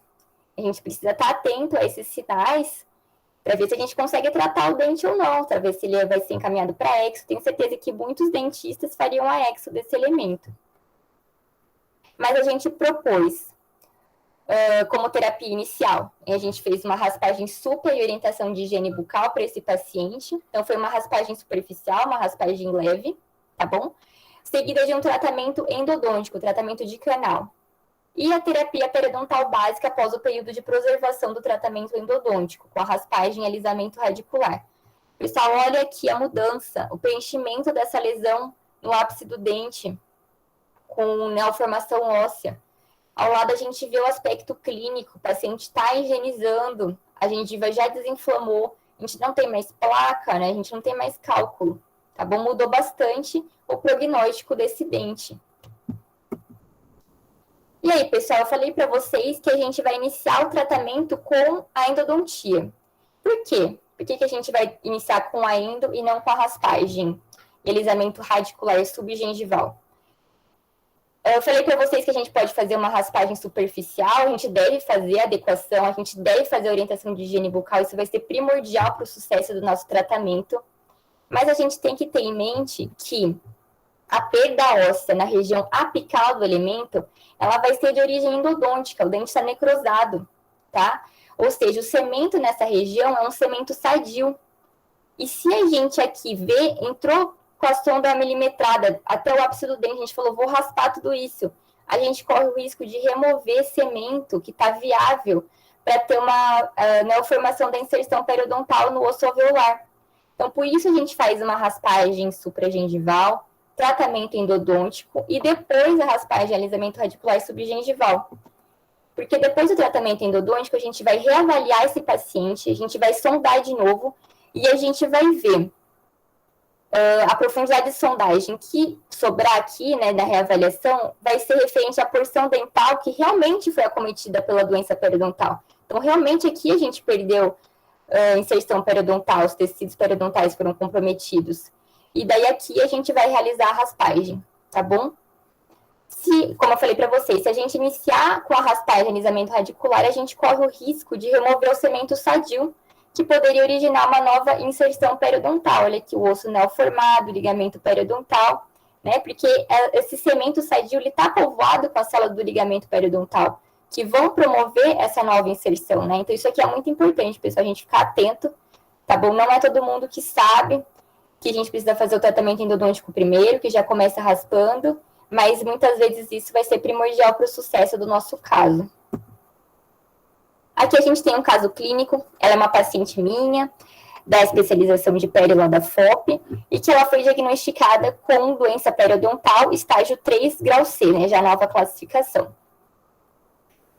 A gente precisa estar atento a esses sinais para ver se a gente consegue tratar o dente ou não, para ver se ele vai ser encaminhado para AEXO. Tenho certeza que muitos dentistas fariam AEXO desse elemento. Mas a gente propôs como terapia inicial. E a gente fez uma raspagem supra e orientação de higiene bucal para esse paciente. Então, foi uma raspagem superficial, uma raspagem leve, tá bom? Seguida de um tratamento endodôntico, tratamento de canal. E a terapia periodontal básica após o período de preservação do tratamento endodôntico, com a raspagem e alisamento radicular. Pessoal, olha aqui a mudança, o preenchimento dessa lesão no ápice do dente, com neoformação óssea. Ao lado a gente vê o aspecto clínico, o paciente está higienizando, a gengiva já desinflamou, a gente não tem mais placa, né? A gente não tem mais cálculo, tá bom? Mudou bastante o prognóstico desse dente. E aí, pessoal, eu falei para vocês que a gente vai iniciar o tratamento com a endodontia. Por quê? Por que a gente vai iniciar com a endo e não com a raspagem? Alisamento radicular subgengival. Eu falei para vocês que a gente pode fazer uma raspagem superficial, a gente deve fazer a adequação, a gente deve fazer a orientação de higiene bucal, isso vai ser primordial para o sucesso do nosso tratamento. Mas a gente tem que ter em mente que a perda óssea na região apical do elemento, ela vai ser de origem endodôntica, o dente está necrosado, tá? Ou seja, o cemento nessa região é um cemento sadio. E se a gente aqui vê, entrou com a sonda milimetrada até o ápice do dente, a gente falou, vou raspar tudo isso. A gente corre o risco de remover cemento que está viável para ter uma neoformação da inserção periodontal no osso alveolar. Então, por isso a gente faz uma raspagem supragengival, tratamento endodôntico e depois a raspagem, alisamento radicular subgengival. Porque depois do tratamento endodôntico, a gente vai reavaliar esse paciente, a gente vai sondar de novo e a gente vai ver a profundidade de sondagem que sobrar aqui, né, da reavaliação, vai ser referente à porção dental que realmente foi acometida pela doença periodontal. Então, realmente aqui a gente perdeu inserção periodontal, os tecidos periodontais foram comprometidos. E daí aqui a gente vai realizar a raspagem, tá bom? Como eu falei para vocês, se a gente iniciar com a raspagem, alisamento radicular, a gente corre o risco de remover o cemento sadio, que poderia originar uma nova inserção periodontal. Olha aqui o osso neoformado, ligamento periodontal, né? Porque esse cemento sadio está povoado com a célula do ligamento periodontal, que vão promover essa nova inserção, né? Então, isso aqui é muito importante, pessoal, a gente ficar atento, tá bom? Não é todo mundo que sabe que a gente precisa fazer o tratamento endodôntico primeiro, que já começa raspando, mas muitas vezes isso vai ser primordial para o sucesso do nosso caso. Aqui a gente tem um caso clínico, ela é uma paciente minha, da especialização de pério da FOP, e que ela foi diagnosticada com doença periodontal, estágio 3, grau C, né, já nova classificação.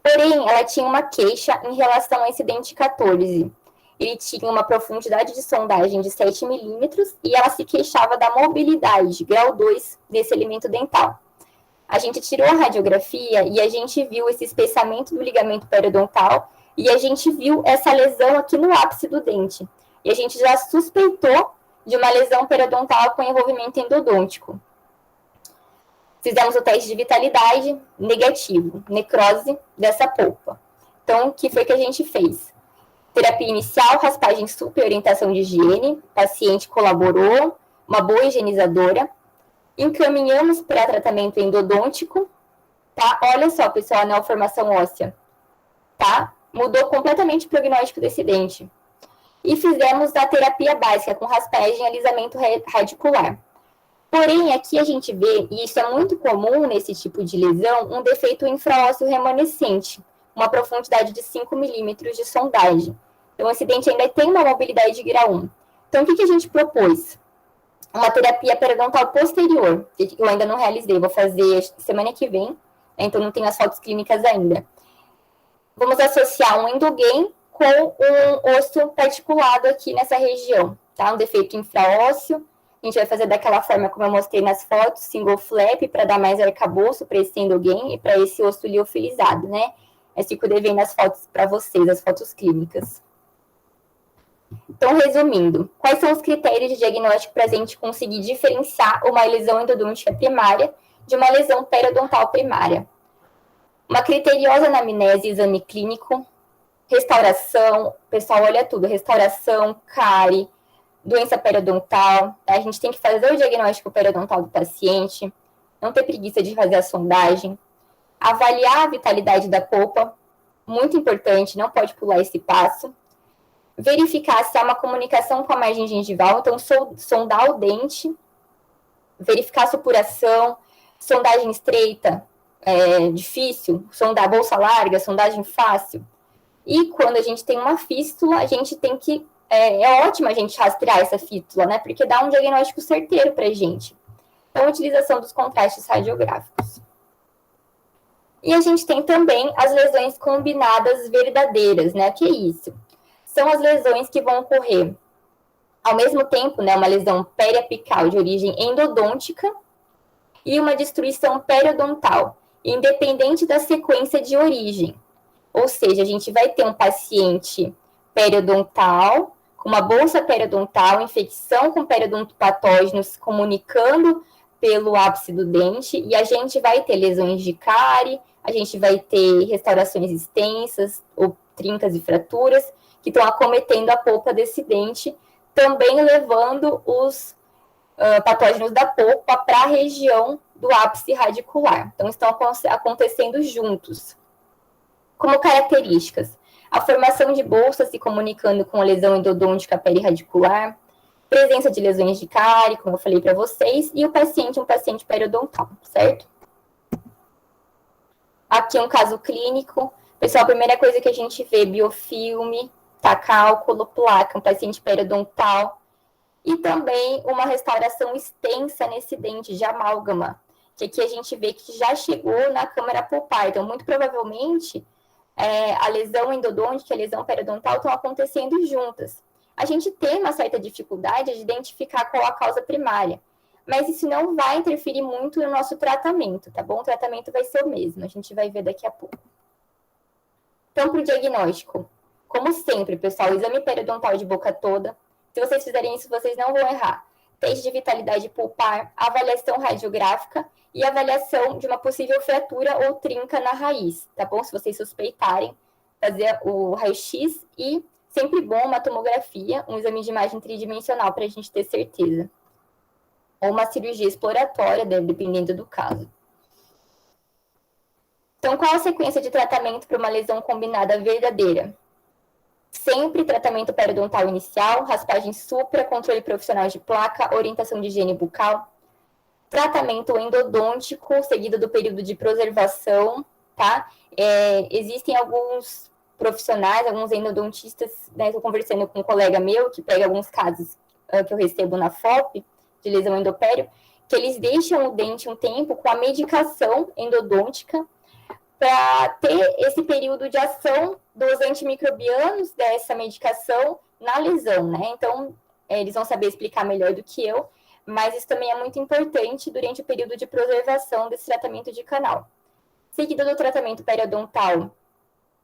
Porém, ela tinha uma queixa em relação a esse dente 14. Ele tinha uma profundidade de sondagem de 7 milímetros e ela se queixava da mobilidade, grau 2, desse elemento dental. A gente tirou a radiografia e a gente viu esse espessamento do ligamento periodontal e a gente viu essa lesão aqui no ápice do dente. E a gente já suspeitou de uma lesão periodontal com envolvimento endodôntico. Fizemos o teste de vitalidade, negativo, necrose dessa polpa. Então, o que foi que a gente fez? Terapia inicial, raspagem supra e orientação de higiene, o paciente colaborou, uma boa higienizadora. Encaminhamos para tratamento endodôntico, tá? Olha só, pessoal, a neoformação óssea, tá? Mudou completamente o prognóstico desse dente. E fizemos a terapia básica com raspagem e alisamento radicular. Porém, aqui a gente vê, e isso é muito comum nesse tipo de lesão, um defeito infraósseo remanescente, uma profundidade de 5 milímetros de sondagem. Então, esse dente ainda tem uma mobilidade de grau 1. Então, o que a gente propôs? Uma terapia periodontal posterior, que eu ainda não realizei, vou fazer semana que vem, né? Então não tenho as fotos clínicas ainda. Vamos associar um endogain com um osso particulado aqui nessa região, tá? Um defeito infraósseo. A gente vai fazer daquela forma como eu mostrei nas fotos, single flap, para dar mais arcabouço para esse endogain e para esse osso liofilizado, né? Eu fico devendo as fotos para vocês, as fotos clínicas. Então, resumindo, quais são os critérios de diagnóstico para a gente conseguir diferenciar uma lesão endodôntica primária de uma lesão periodontal primária? Uma criteriosa anamnese e exame clínico, restauração, pessoal, olha tudo, restauração, cárie, doença periodontal, tá? A gente tem que fazer o diagnóstico periodontal do paciente, não ter preguiça de fazer a sondagem, avaliar a vitalidade da polpa, muito importante, não pode pular esse passo, verificar se há uma comunicação com a margem gengival, então sondar o dente, verificar a supuração, sondagem estreita, difícil, sondar bolsa larga, sondagem fácil. E quando a gente tem uma fístula, a gente tem que... É ótimo a gente rastrear essa fístula, né? Porque dá um diagnóstico certeiro para a gente. Então, a utilização dos contrastes radiográficos. E a gente tem também as lesões combinadas verdadeiras, né? O que é isso? São as lesões que vão ocorrer ao mesmo tempo, né? Uma lesão periapical de origem endodôntica e uma destruição periodontal, independente da sequência de origem. Ou seja, a gente vai ter um paciente periodontal, com uma bolsa periodontal, infecção com periodontopatógenos se comunicando pelo ápice do dente, e a gente vai ter lesões de cárie, a gente vai ter restaurações extensas, ou trincas e fraturas, que estão acometendo a polpa desse dente, também levando os patógenos da polpa para a região do ápice radicular. Então, estão acontecendo juntos. Como características, a formação de bolsa se comunicando com a lesão endodôntica perirradicular, presença de lesões de cárie, como eu falei para vocês, e o paciente, um paciente periodontal, certo? Aqui um caso clínico. Pessoal, a primeira coisa que a gente vê, biofilme, tá, cálculo, placa, um paciente periodontal, e também uma restauração extensa nesse dente de amálgama, que aqui a gente vê que já chegou na câmara pulpar. Então, muito provavelmente, a lesão endodôntica e a lesão periodontal estão acontecendo juntas. A gente tem uma certa dificuldade de identificar qual a causa primária, mas isso não vai interferir muito no nosso tratamento, tá bom? O tratamento vai ser o mesmo, a gente vai ver daqui a pouco. Então, para o diagnóstico, como sempre, pessoal, exame periodontal de boca toda. Se vocês fizerem isso, vocês não vão errar. Teste de vitalidade pulpar, avaliação radiográfica e avaliação de uma possível fratura ou trinca na raiz, tá bom? Se vocês suspeitarem, fazer o raio-x e, sempre bom, uma tomografia, um exame de imagem tridimensional para a gente ter certeza. Ou uma cirurgia exploratória, dependendo do caso. Então, qual a sequência de tratamento para uma lesão combinada verdadeira? Sempre tratamento periodontal inicial, raspagem supra, controle profissional de placa, orientação de higiene bucal, tratamento endodôntico, seguido do período de preservação, tá? Existem alguns profissionais, alguns endodontistas, né? Estou conversando com um colega meu, que pega alguns casos que eu recebo na FOP, de lesão endopério, que eles deixam o dente um tempo com a medicação endodôntica para ter esse período de ação dos antimicrobianos dessa medicação na lesão, né? Então, eles vão saber explicar melhor do que eu, mas isso também é muito importante durante o período de preservação desse tratamento de canal. Seguido do tratamento periodontal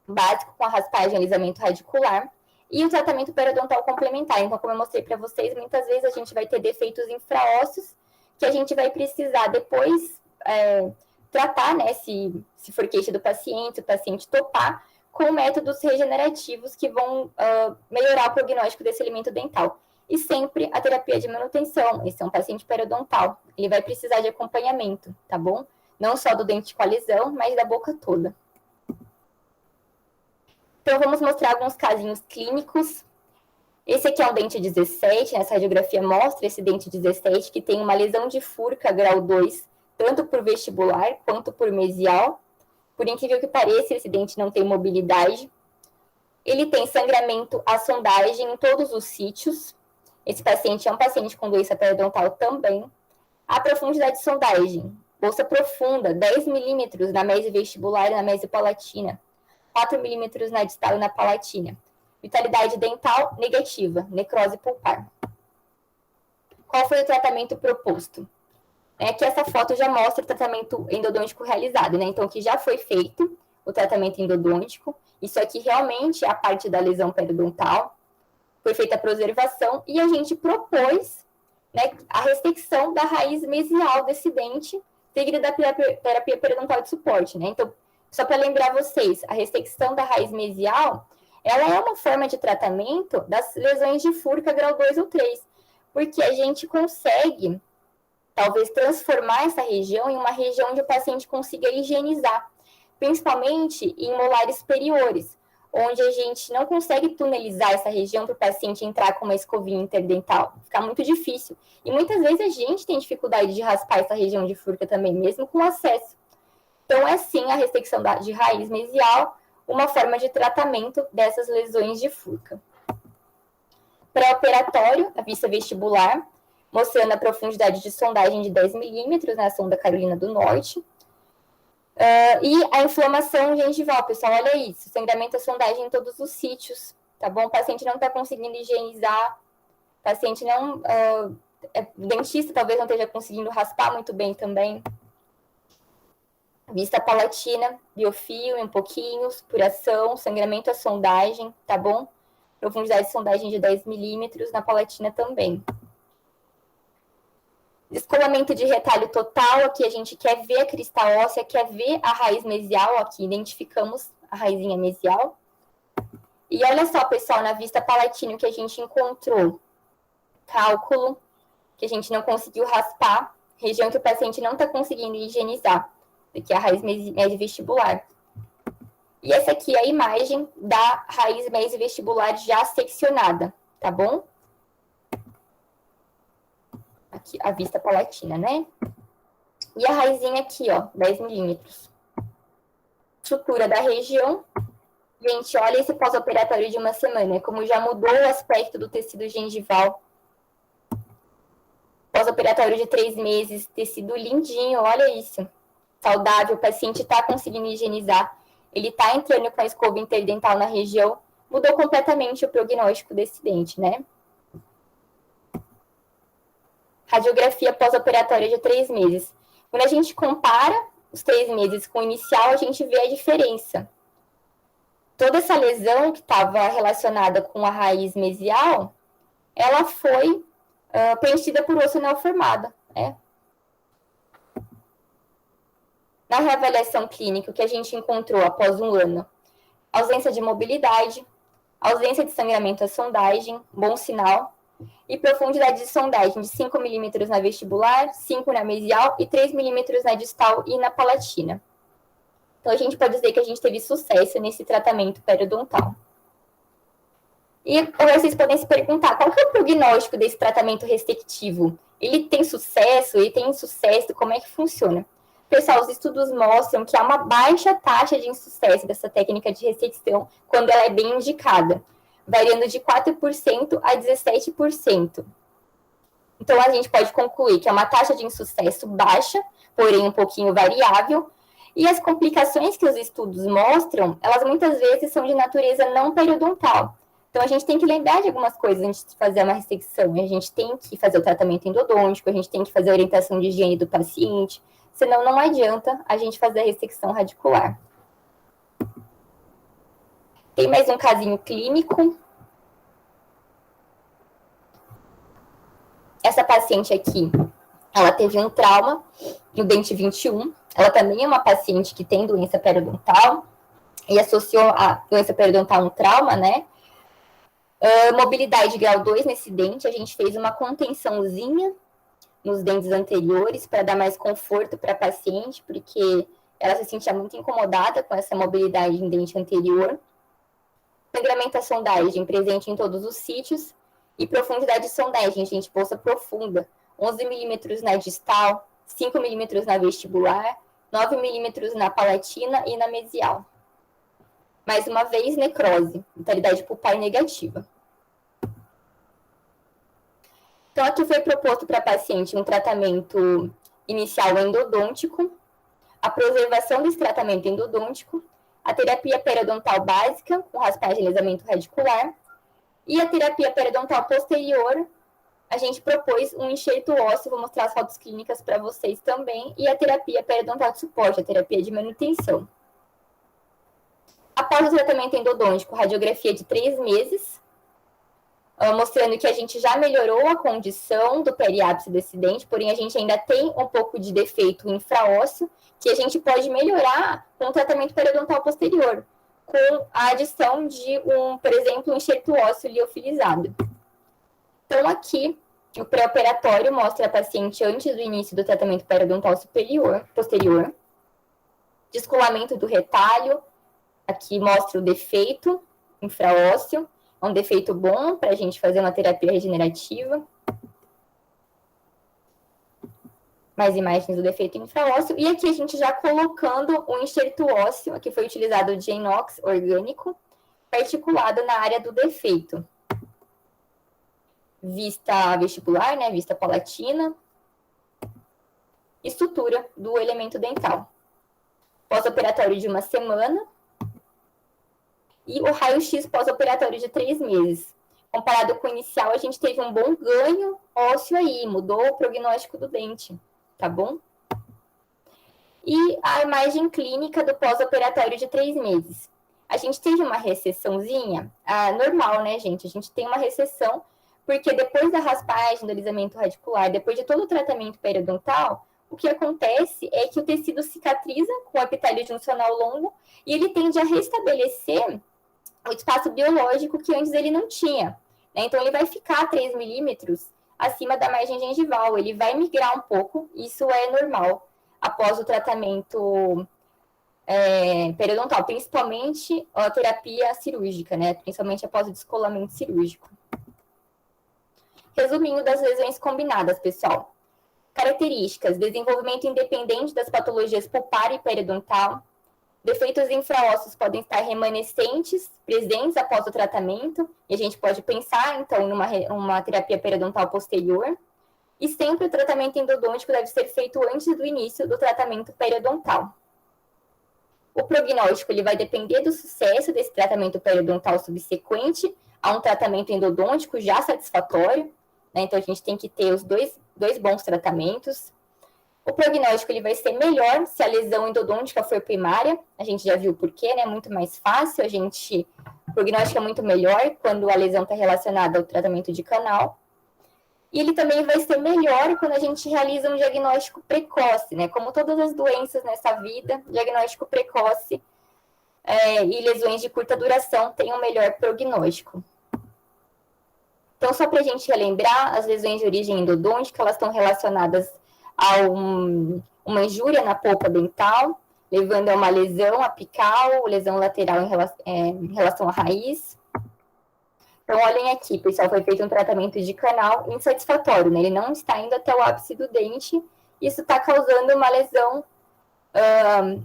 básico com a raspagem e alisamento radicular, e o tratamento periodontal complementar. Então, como eu mostrei para vocês, muitas vezes a gente vai ter defeitos infraósseos que a gente vai precisar depois tratar, né, se for queixa do paciente, o paciente topar, com métodos regenerativos que vão melhorar o prognóstico desse alimento dental. E sempre a terapia de manutenção. Esse é um paciente periodontal. Ele vai precisar de acompanhamento, tá bom? Não só do dente com a lesão, mas da boca toda. Então, vamos mostrar alguns casinhos clínicos. Esse aqui é um dente 17, essa radiografia mostra esse dente 17, que tem uma lesão de furca grau 2, tanto por vestibular quanto por mesial. Por incrível que pareça, esse dente não tem mobilidade. Ele tem sangramento à sondagem em todos os sítios. Esse paciente é um paciente com doença periodontal também. A profundidade de sondagem, bolsa profunda, 10 milímetros na mesovestibular e na mesopalatina. 4 milímetros na distal e na palatina. Vitalidade dental negativa, necrose pulpar. Qual foi o tratamento proposto? Aqui essa foto já mostra o tratamento endodôntico realizado, né? Então, que já foi feito o tratamento endodôntico. Isso aqui realmente é a parte da lesão periodontal. Foi feita a preservação e a gente propôs, né, a ressecção da raiz mesial desse dente, seguida da terapia periodontal de suporte, né? Então, só para lembrar vocês, a ressecção da raiz mesial, ela é uma forma de tratamento das lesões de furca grau 2 ou 3, porque a gente consegue, talvez, transformar essa região em uma região onde o paciente consiga higienizar, principalmente em molares superiores, onde a gente não consegue tunelizar essa região para o paciente entrar com uma escovinha interdental. Fica muito difícil. E muitas vezes a gente tem dificuldade de raspar essa região de furca também, mesmo com acesso. Então, é sim a ressecção de raiz mesial, uma forma de tratamento dessas lesões de furca. Pré-operatório, a vista vestibular, mostrando a profundidade de sondagem de 10 milímetros na sonda Carolina do Norte. E a inflamação gengival, pessoal, olha isso, sangramento à sondagem em todos os sítios, tá bom? O paciente não está conseguindo higienizar, o paciente não... o dentista talvez não esteja conseguindo raspar muito bem também. Vista palatina, biofilme um pouquinho, supuração, sangramento à sondagem, tá bom? Profundidade de sondagem de 10 milímetros, na palatina também. Descolamento de retalho total, aqui a gente quer ver a crista óssea, quer ver a raiz mesial, aqui identificamos a raizinha mesial. E olha só, pessoal, na vista palatina que a gente encontrou cálculo, que a gente não conseguiu raspar, região que o paciente não está conseguindo higienizar, que é a raiz mesovestibular. E essa aqui é a imagem da raiz mesovestibular já seccionada, tá bom? Aqui, a vista palatina, né? E a raizinha aqui, ó, 10 milímetros. Estrutura da região. Gente, olha esse pós-operatório de uma semana, como já mudou o aspecto do tecido gengival. Pós-operatório de 3 meses, tecido lindinho, olha isso. Saudável, o paciente está conseguindo higienizar, ele está entrando com a escova interdental na região, mudou completamente o prognóstico desse dente, né? Radiografia pós-operatória de 3 meses. Quando a gente compara os 3 meses com o inicial, a gente vê a diferença. Toda essa lesão que estava relacionada com a raiz mesial, ela foi preenchida por osso neoformado, né? Na reavaliação clínica, o que a gente encontrou após um ano? Ausência de mobilidade, ausência de sangramento à sondagem, bom sinal, e profundidade de sondagem de 5 milímetros na vestibular, 5 na mesial e 3 milímetros na distal e na palatina. Então, a gente pode dizer que a gente teve sucesso nesse tratamento periodontal. E agora vocês podem se perguntar, qual que é o prognóstico desse tratamento ressectivo? Ele tem sucesso? Ele tem insucesso? Como é que funciona? Pessoal, os estudos mostram que há uma baixa taxa de insucesso dessa técnica de ressecção quando ela é bem indicada, variando de 4% a 17%. Então, a gente pode concluir que é uma taxa de insucesso baixa, porém um pouquinho variável, e as complicações que os estudos mostram, elas muitas vezes são de natureza não periodontal. Então, a gente tem que lembrar de algumas coisas antes de fazer uma ressecção. A gente tem que fazer o tratamento endodôntico, a gente tem que fazer a orientação de higiene do paciente, senão não adianta a gente fazer a ressecção radicular. Tem mais um casinho clínico. Essa paciente aqui, ela teve um trauma no dente 21. Ela também é uma paciente que tem doença periodontal e associou a doença periodontal a um trauma, né? Mobilidade grau 2 nesse dente, a gente fez uma contençãozinha nos dentes anteriores para dar mais conforto para a paciente, porque ela se sentia muito incomodada com essa mobilidade em dente anterior. Sangramento a sondagem presente em todos os sítios e profundidade de sondagem, gente, bolsa profunda, 11 milímetros na distal, 5 milímetros na vestibular, 9 milímetros na palatina e na mesial. Mais uma vez, necrose, vitalidade pulpar negativa. Então, aqui foi proposto para a paciente um tratamento inicial endodôntico, a preservação desse tratamento endodôntico, a terapia periodontal básica, com raspagem e alisamento radicular, e a terapia periodontal posterior, a gente propôs um enxerto ósseo, vou mostrar as fotos clínicas para vocês também, e a terapia periodontal de suporte, a terapia de manutenção. Após o tratamento endodôntico, radiografia de 3 meses, mostrando que a gente já melhorou a condição do periápice desse dente, porém a gente ainda tem um pouco de defeito infraósseo, que a gente pode melhorar com o tratamento periodontal posterior, com a adição de por exemplo, um enxerto ósseo liofilizado. Então, aqui, o pré-operatório mostra a paciente antes do início do tratamento periodontal posterior, descolamento do retalho, aqui mostra o defeito infraósseo, é um defeito bom para a gente fazer uma terapia regenerativa. Mais imagens do defeito infraósseo. E aqui a gente já colocando o enxerto ósseo, aqui foi utilizado de inox orgânico, articulado na área do defeito. Vista vestibular, né, vista palatina. E sutura do elemento dental. Pós-operatório de 1 semana. E o raio-x pós-operatório de 3 meses. Comparado com o inicial, a gente teve um bom ganho ósseo aí, mudou o prognóstico do dente, tá bom? E a imagem clínica do pós-operatório de 3 meses. A gente teve uma recessãozinha, normal, né, gente? A gente tem uma recessão, porque depois da raspagem, do alisamento radicular, depois de todo o tratamento periodontal, o que acontece é que o tecido cicatriza com o epitélio juncional longo e ele tende a restabelecer o espaço biológico que antes ele não tinha. Né? Então, ele vai ficar 3 milímetros acima da margem gengival, ele vai migrar um pouco, isso é normal, após o tratamento periodontal, principalmente a terapia cirúrgica, né? Principalmente após o descolamento cirúrgico. Resuminho das lesões combinadas, pessoal. Características: desenvolvimento independente das patologias pulpar e periodontal. Defeitos infraósseos podem estar remanescentes, presentes após o tratamento, e a gente pode pensar, então, numa terapia periodontal posterior. E sempre o tratamento endodôntico deve ser feito antes do início do tratamento periodontal. O prognóstico ele vai depender do sucesso desse tratamento periodontal subsequente a um tratamento endodôntico já satisfatório, né? Então, a gente tem que ter os dois bons tratamentos. O prognóstico ele vai ser melhor se a lesão endodôntica for primária. A gente já viu o porquê, né? Muito mais fácil. O prognóstico é muito melhor quando a lesão está relacionada ao tratamento de canal. E ele também vai ser melhor quando a gente realiza um diagnóstico precoce, né? Como todas as doenças nessa vida, diagnóstico precoce e lesões de curta duração têm um melhor prognóstico. Então, só para a gente relembrar, as lesões de origem endodôntica, elas estão relacionadas a uma injúria na polpa dental, levando a uma lesão apical, lesão lateral em relação à raiz. Então, olhem aqui, pessoal, foi feito um tratamento de canal insatisfatório, né? Ele não está indo até o ápice do dente, isso está causando uma lesão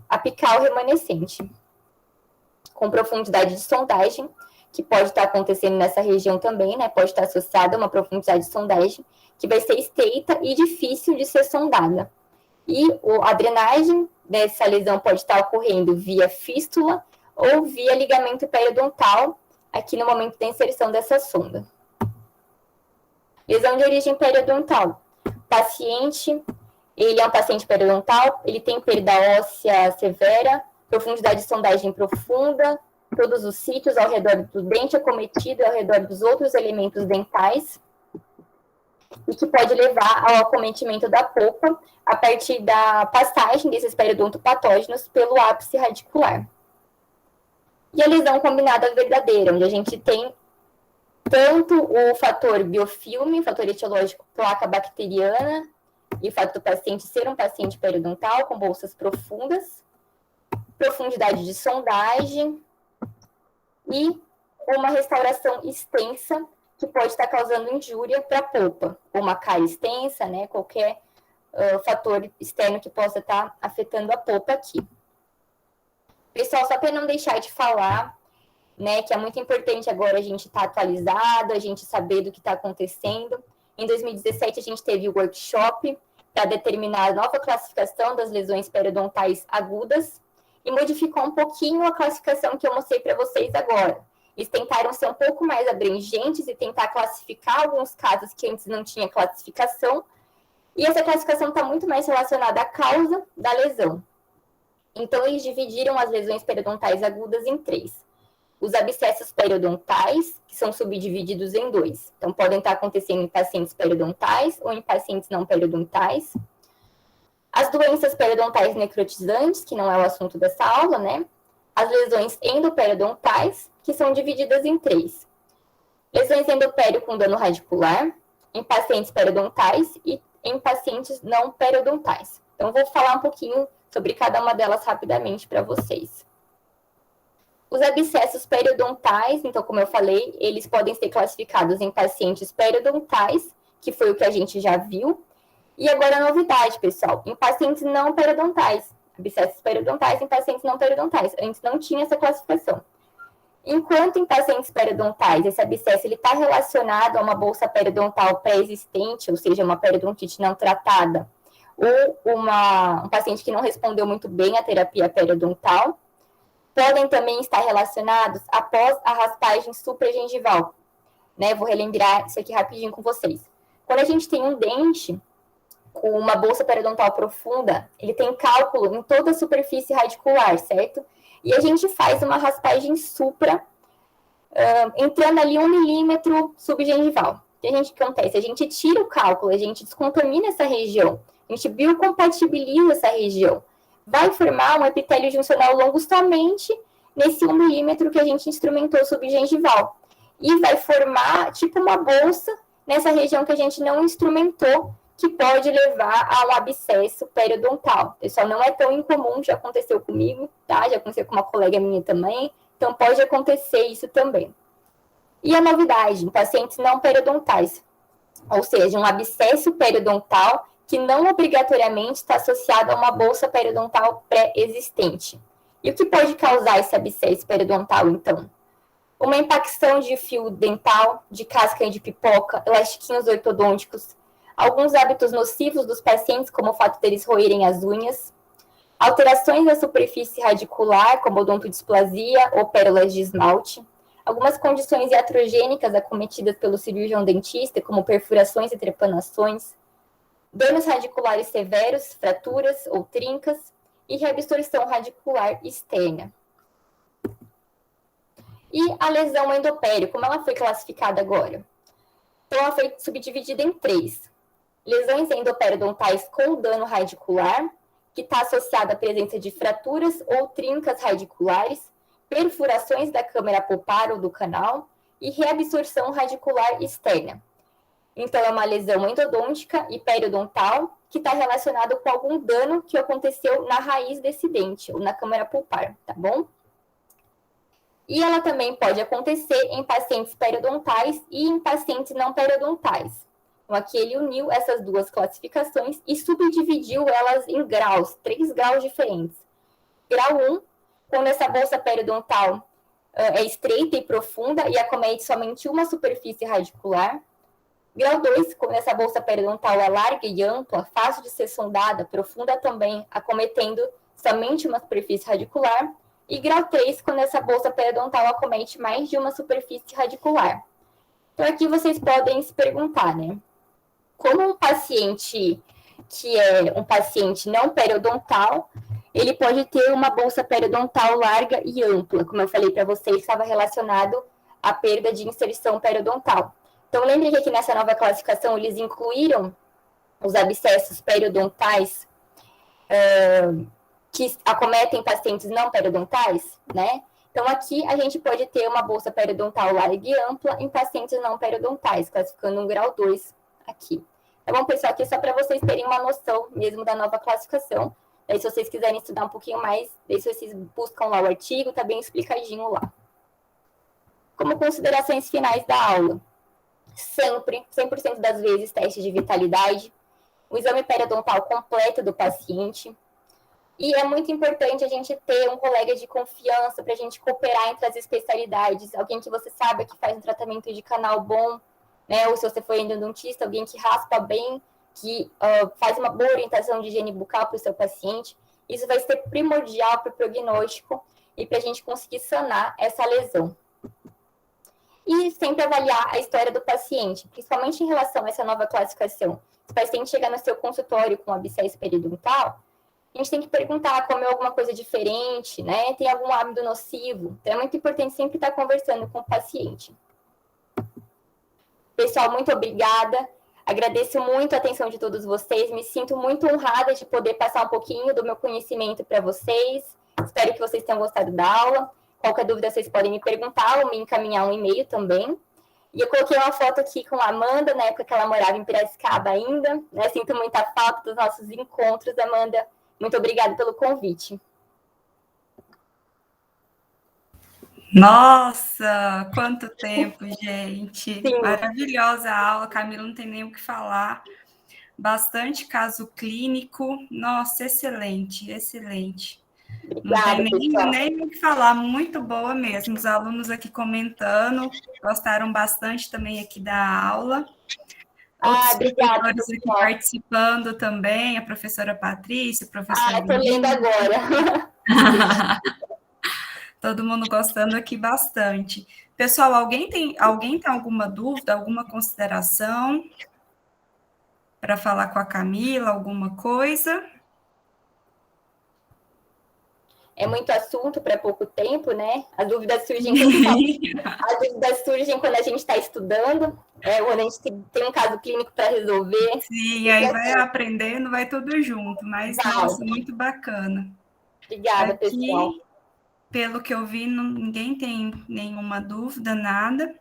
apical remanescente, com profundidade de sondagem, que pode estar acontecendo nessa região também, né? Pode estar associada a uma profundidade de sondagem, que vai ser estreita e difícil de ser sondada. E a drenagem dessa lesão pode estar ocorrendo via fístula ou via ligamento periodontal, aqui no momento da inserção dessa sonda. Lesão de origem periodontal. Paciente, ele é um paciente periodontal, ele tem perda óssea severa, profundidade de sondagem profunda, todos os sítios ao redor do dente acometido e ao redor dos outros elementos dentais, e que pode levar ao acometimento da polpa a partir da passagem desses periodontopatógenos pelo ápice radicular. E a lesão combinada verdadeira, onde a gente tem tanto o fator biofilme, fator etiológico placa bacteriana, e o fato do paciente ser um paciente periodontal com bolsas profundas, profundidade de sondagem e uma restauração extensa que pode estar causando injúria para a polpa, ou uma cárie extensa, né, qualquer fator externo que possa estar afetando a polpa aqui. Pessoal, só para não deixar de falar, né, que é muito importante agora a gente estar atualizado, a gente saber do que está acontecendo. Em 2017, a gente teve o workshop para determinar a nova classificação das lesões periodontais agudas e modificou um pouquinho a classificação que eu mostrei para vocês agora. Eles tentaram ser um pouco mais abrangentes e tentar classificar alguns casos que antes não tinha classificação, e essa classificação está muito mais relacionada à causa da lesão. Então, eles dividiram as lesões periodontais agudas em 3. Os abscessos periodontais, que são subdivididos em 2. Então, podem estar acontecendo em pacientes periodontais ou em pacientes não periodontais. As doenças periodontais necrotizantes, que não é o assunto dessa aula, né? As lesões endoperiodontais, que são divididas em 3. Lesões endopério com dano radicular, em pacientes periodontais e em pacientes não periodontais. Então, vou falar um pouquinho sobre cada uma delas rapidamente para vocês. Os abscessos periodontais, então, como eu falei, eles podem ser classificados em pacientes periodontais, que foi o que a gente já viu. E agora a novidade, pessoal, em pacientes não periodontais. Abscessos periodontais em pacientes não periodontais. Antes não tinha essa classificação. Enquanto em pacientes periodontais, esse abscesso está relacionado a uma bolsa periodontal pré-existente, ou seja, uma periodontite não tratada, ou um paciente que não respondeu muito bem à terapia periodontal, podem também estar relacionados após a raspagem supragengival. Né? Vou relembrar isso aqui rapidinho com vocês. Quando a gente tem um dente com uma bolsa periodontal profunda, ele tem cálculo em toda a superfície radicular, certo? E a gente faz uma raspagem supra, entrando ali 1 milímetro subgengival. O que acontece? A gente tira o cálculo, a gente descontamina essa região, a gente biocompatibiliza essa região. Vai formar um epitélio juncional longo somente nesse 1 milímetro que a gente instrumentou subgengival. E vai formar tipo uma bolsa nessa região que a gente não instrumentou, que pode levar a um abscesso periodontal. Pessoal, não é tão incomum, já aconteceu comigo, tá? Já aconteceu com uma colega minha também, então pode acontecer isso também. E a novidade, em pacientes não periodontais, ou seja, um abscesso periodontal que não obrigatoriamente está associado a uma bolsa periodontal pré-existente. E o que pode causar esse abscesso periodontal, então? Uma impacção de fio dental, de casca de pipoca, elastiquinhos ortodônticos, alguns hábitos nocivos dos pacientes, como o fato deles roerem as unhas, alterações da superfície radicular, como odontodisplasia ou pérolas de esmalte, algumas condições iatrogênicas acometidas pelo cirurgião dentista, como perfurações e trepanações, danos radiculares severos, fraturas ou trincas, e reabsorção radicular externa. E a lesão endopério, como ela foi classificada agora? Então, ela foi subdividida em 3. Lesões endoperiodontais com dano radicular, que está associada à presença de fraturas ou trincas radiculares, perfurações da câmara pulpar ou do canal e reabsorção radicular externa. Então, é uma lesão endodôntica e periodontal que está relacionado com algum dano que aconteceu na raiz desse dente ou na câmara pulpar, tá bom? E ela também pode acontecer em pacientes periodontais e em pacientes não periodontais. Então, aqui ele uniu essas duas classificações e subdividiu elas em graus, 3 graus diferentes. Grau 1, quando essa bolsa periodontal é estreita e profunda e acomete somente uma superfície radicular. Grau 2, quando essa bolsa periodontal é larga e ampla, fácil de ser sondada, profunda também, acometendo somente uma superfície radicular. E grau 3, quando essa bolsa periodontal acomete mais de uma superfície radicular. Então, aqui vocês podem se perguntar, né? Como um paciente que é um paciente não periodontal, ele pode ter uma bolsa periodontal larga e ampla, como eu falei para vocês, estava relacionado à perda de inserção periodontal. Então, lembre que aqui nessa nova classificação eles incluíram os abscessos periodontais que acometem pacientes não periodontais, né? Então, aqui a gente pode ter uma bolsa periodontal larga e ampla em pacientes não periodontais, classificando um grau 2 aqui. Tá bom, pessoal? Aqui só para vocês terem uma noção mesmo da nova classificação. Aí, se vocês quiserem estudar um pouquinho mais, aí se vocês buscam lá o artigo, tá bem explicadinho lá. Como considerações finais da aula. Sempre, 100% das vezes, teste de vitalidade, o exame periodontal completo do paciente. E é muito importante a gente ter um colega de confiança para a gente cooperar entre as especialidades, alguém que você sabe que faz um tratamento de canal bom, né? Ou se você for endodontista, alguém que raspa bem, que faz uma boa orientação de higiene bucal para o seu paciente. Isso vai ser primordial para o prognóstico e para a gente conseguir sanar essa lesão. E sempre avaliar a história do paciente, principalmente em relação a essa nova classificação. Se o paciente chegar no seu consultório com abscesso periodontal, a gente tem que perguntar, comeu alguma coisa diferente, né? Tem algum hábito nocivo? Então, é muito importante sempre estar conversando com o paciente. Pessoal, muito obrigada. Agradeço muito a atenção de todos vocês. Me sinto muito honrada de poder passar um pouquinho do meu conhecimento para vocês. Espero que vocês tenham gostado da aula. Qualquer dúvida, vocês podem me perguntar ou me encaminhar um e-mail também. E eu coloquei uma foto aqui com a Amanda, na época que ela morava em Piracicaba ainda. Né? Sinto muita falta dos nossos encontros, Amanda. Muito obrigada pelo convite. Nossa, quanto tempo, gente. Sim. Maravilhosa a aula, Camila, não tem nem o que falar. Bastante caso clínico. Nossa, excelente, excelente. Obrigada, não tem pessoal. nem o que falar, muito boa mesmo. Os alunos aqui comentando, gostaram bastante também aqui da aula. Outros Obrigada, professores aqui participando também, a professora Patrícia, o professor tô lendo agora. Todo mundo gostando aqui bastante. Pessoal, alguém tem alguma dúvida, alguma consideração para falar com a Camila, alguma coisa? É muito assunto para pouco tempo, né? As dúvidas surgem quando a gente está estudando, quando a gente tem um caso clínico para resolver. Sim, aí vai aprendendo, vai tudo junto, mas, nossa, muito bacana. Obrigada, aqui, pessoal. Pelo que eu vi, ninguém tem nenhuma dúvida, nada.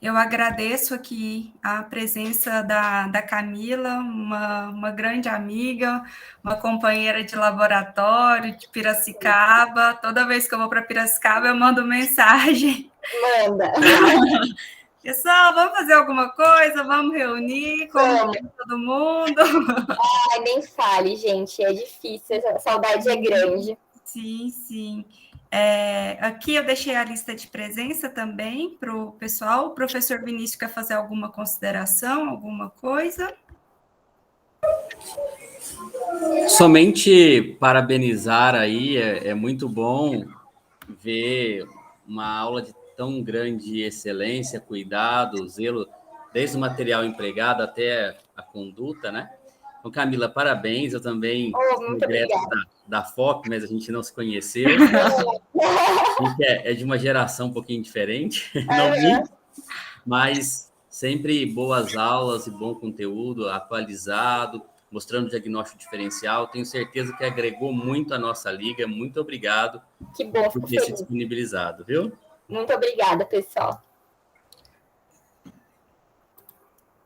Eu agradeço aqui a presença da Camila, uma grande amiga, uma companheira de laboratório de Piracicaba. Toda vez que eu vou para Piracicaba, eu mando mensagem. Manda. Pessoal, vamos fazer alguma coisa? Vamos reunir? Como todo mundo? Ai, nem fale, gente. É difícil, a saudade é grande. Sim, sim. Aqui eu deixei a lista de presença também para o pessoal. O professor Vinícius quer fazer alguma consideração, alguma coisa? Somente parabenizar aí, é muito bom ver uma aula de tão grande excelência, cuidado, zelo, desde o material empregado até a conduta, né? Então, Camila, parabéns, eu também sou egresso da FOP, mas a gente não se conheceu. A gente é de uma geração um pouquinho diferente, não muito, mas sempre boas aulas e bom conteúdo, atualizado, mostrando diagnóstico diferencial. Tenho certeza que agregou muito a nossa liga. Muito obrigado por ter se disponibilizado, viu? Muito obrigada, pessoal.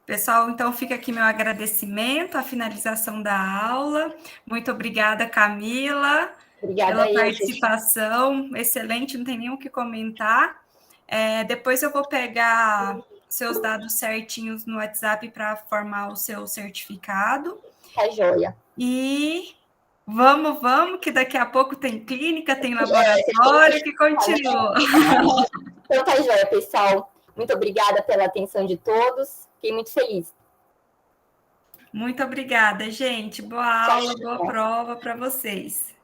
Pessoal, então fica aqui meu agradecimento à finalização da aula. Muito obrigada, Camila. Obrigada pela aí, participação. Excelente, não tem nem o que comentar. Depois eu vou pegar seus dados certinhos no WhatsApp para formar o seu certificado. Tá joia. E vamos, que daqui a pouco tem clínica, tem laboratório, que continua. Então tá joia, pessoal. Muito obrigada pela atenção de todos. Fiquei muito feliz. Muito obrigada, gente. Boa aula, boa prova para vocês.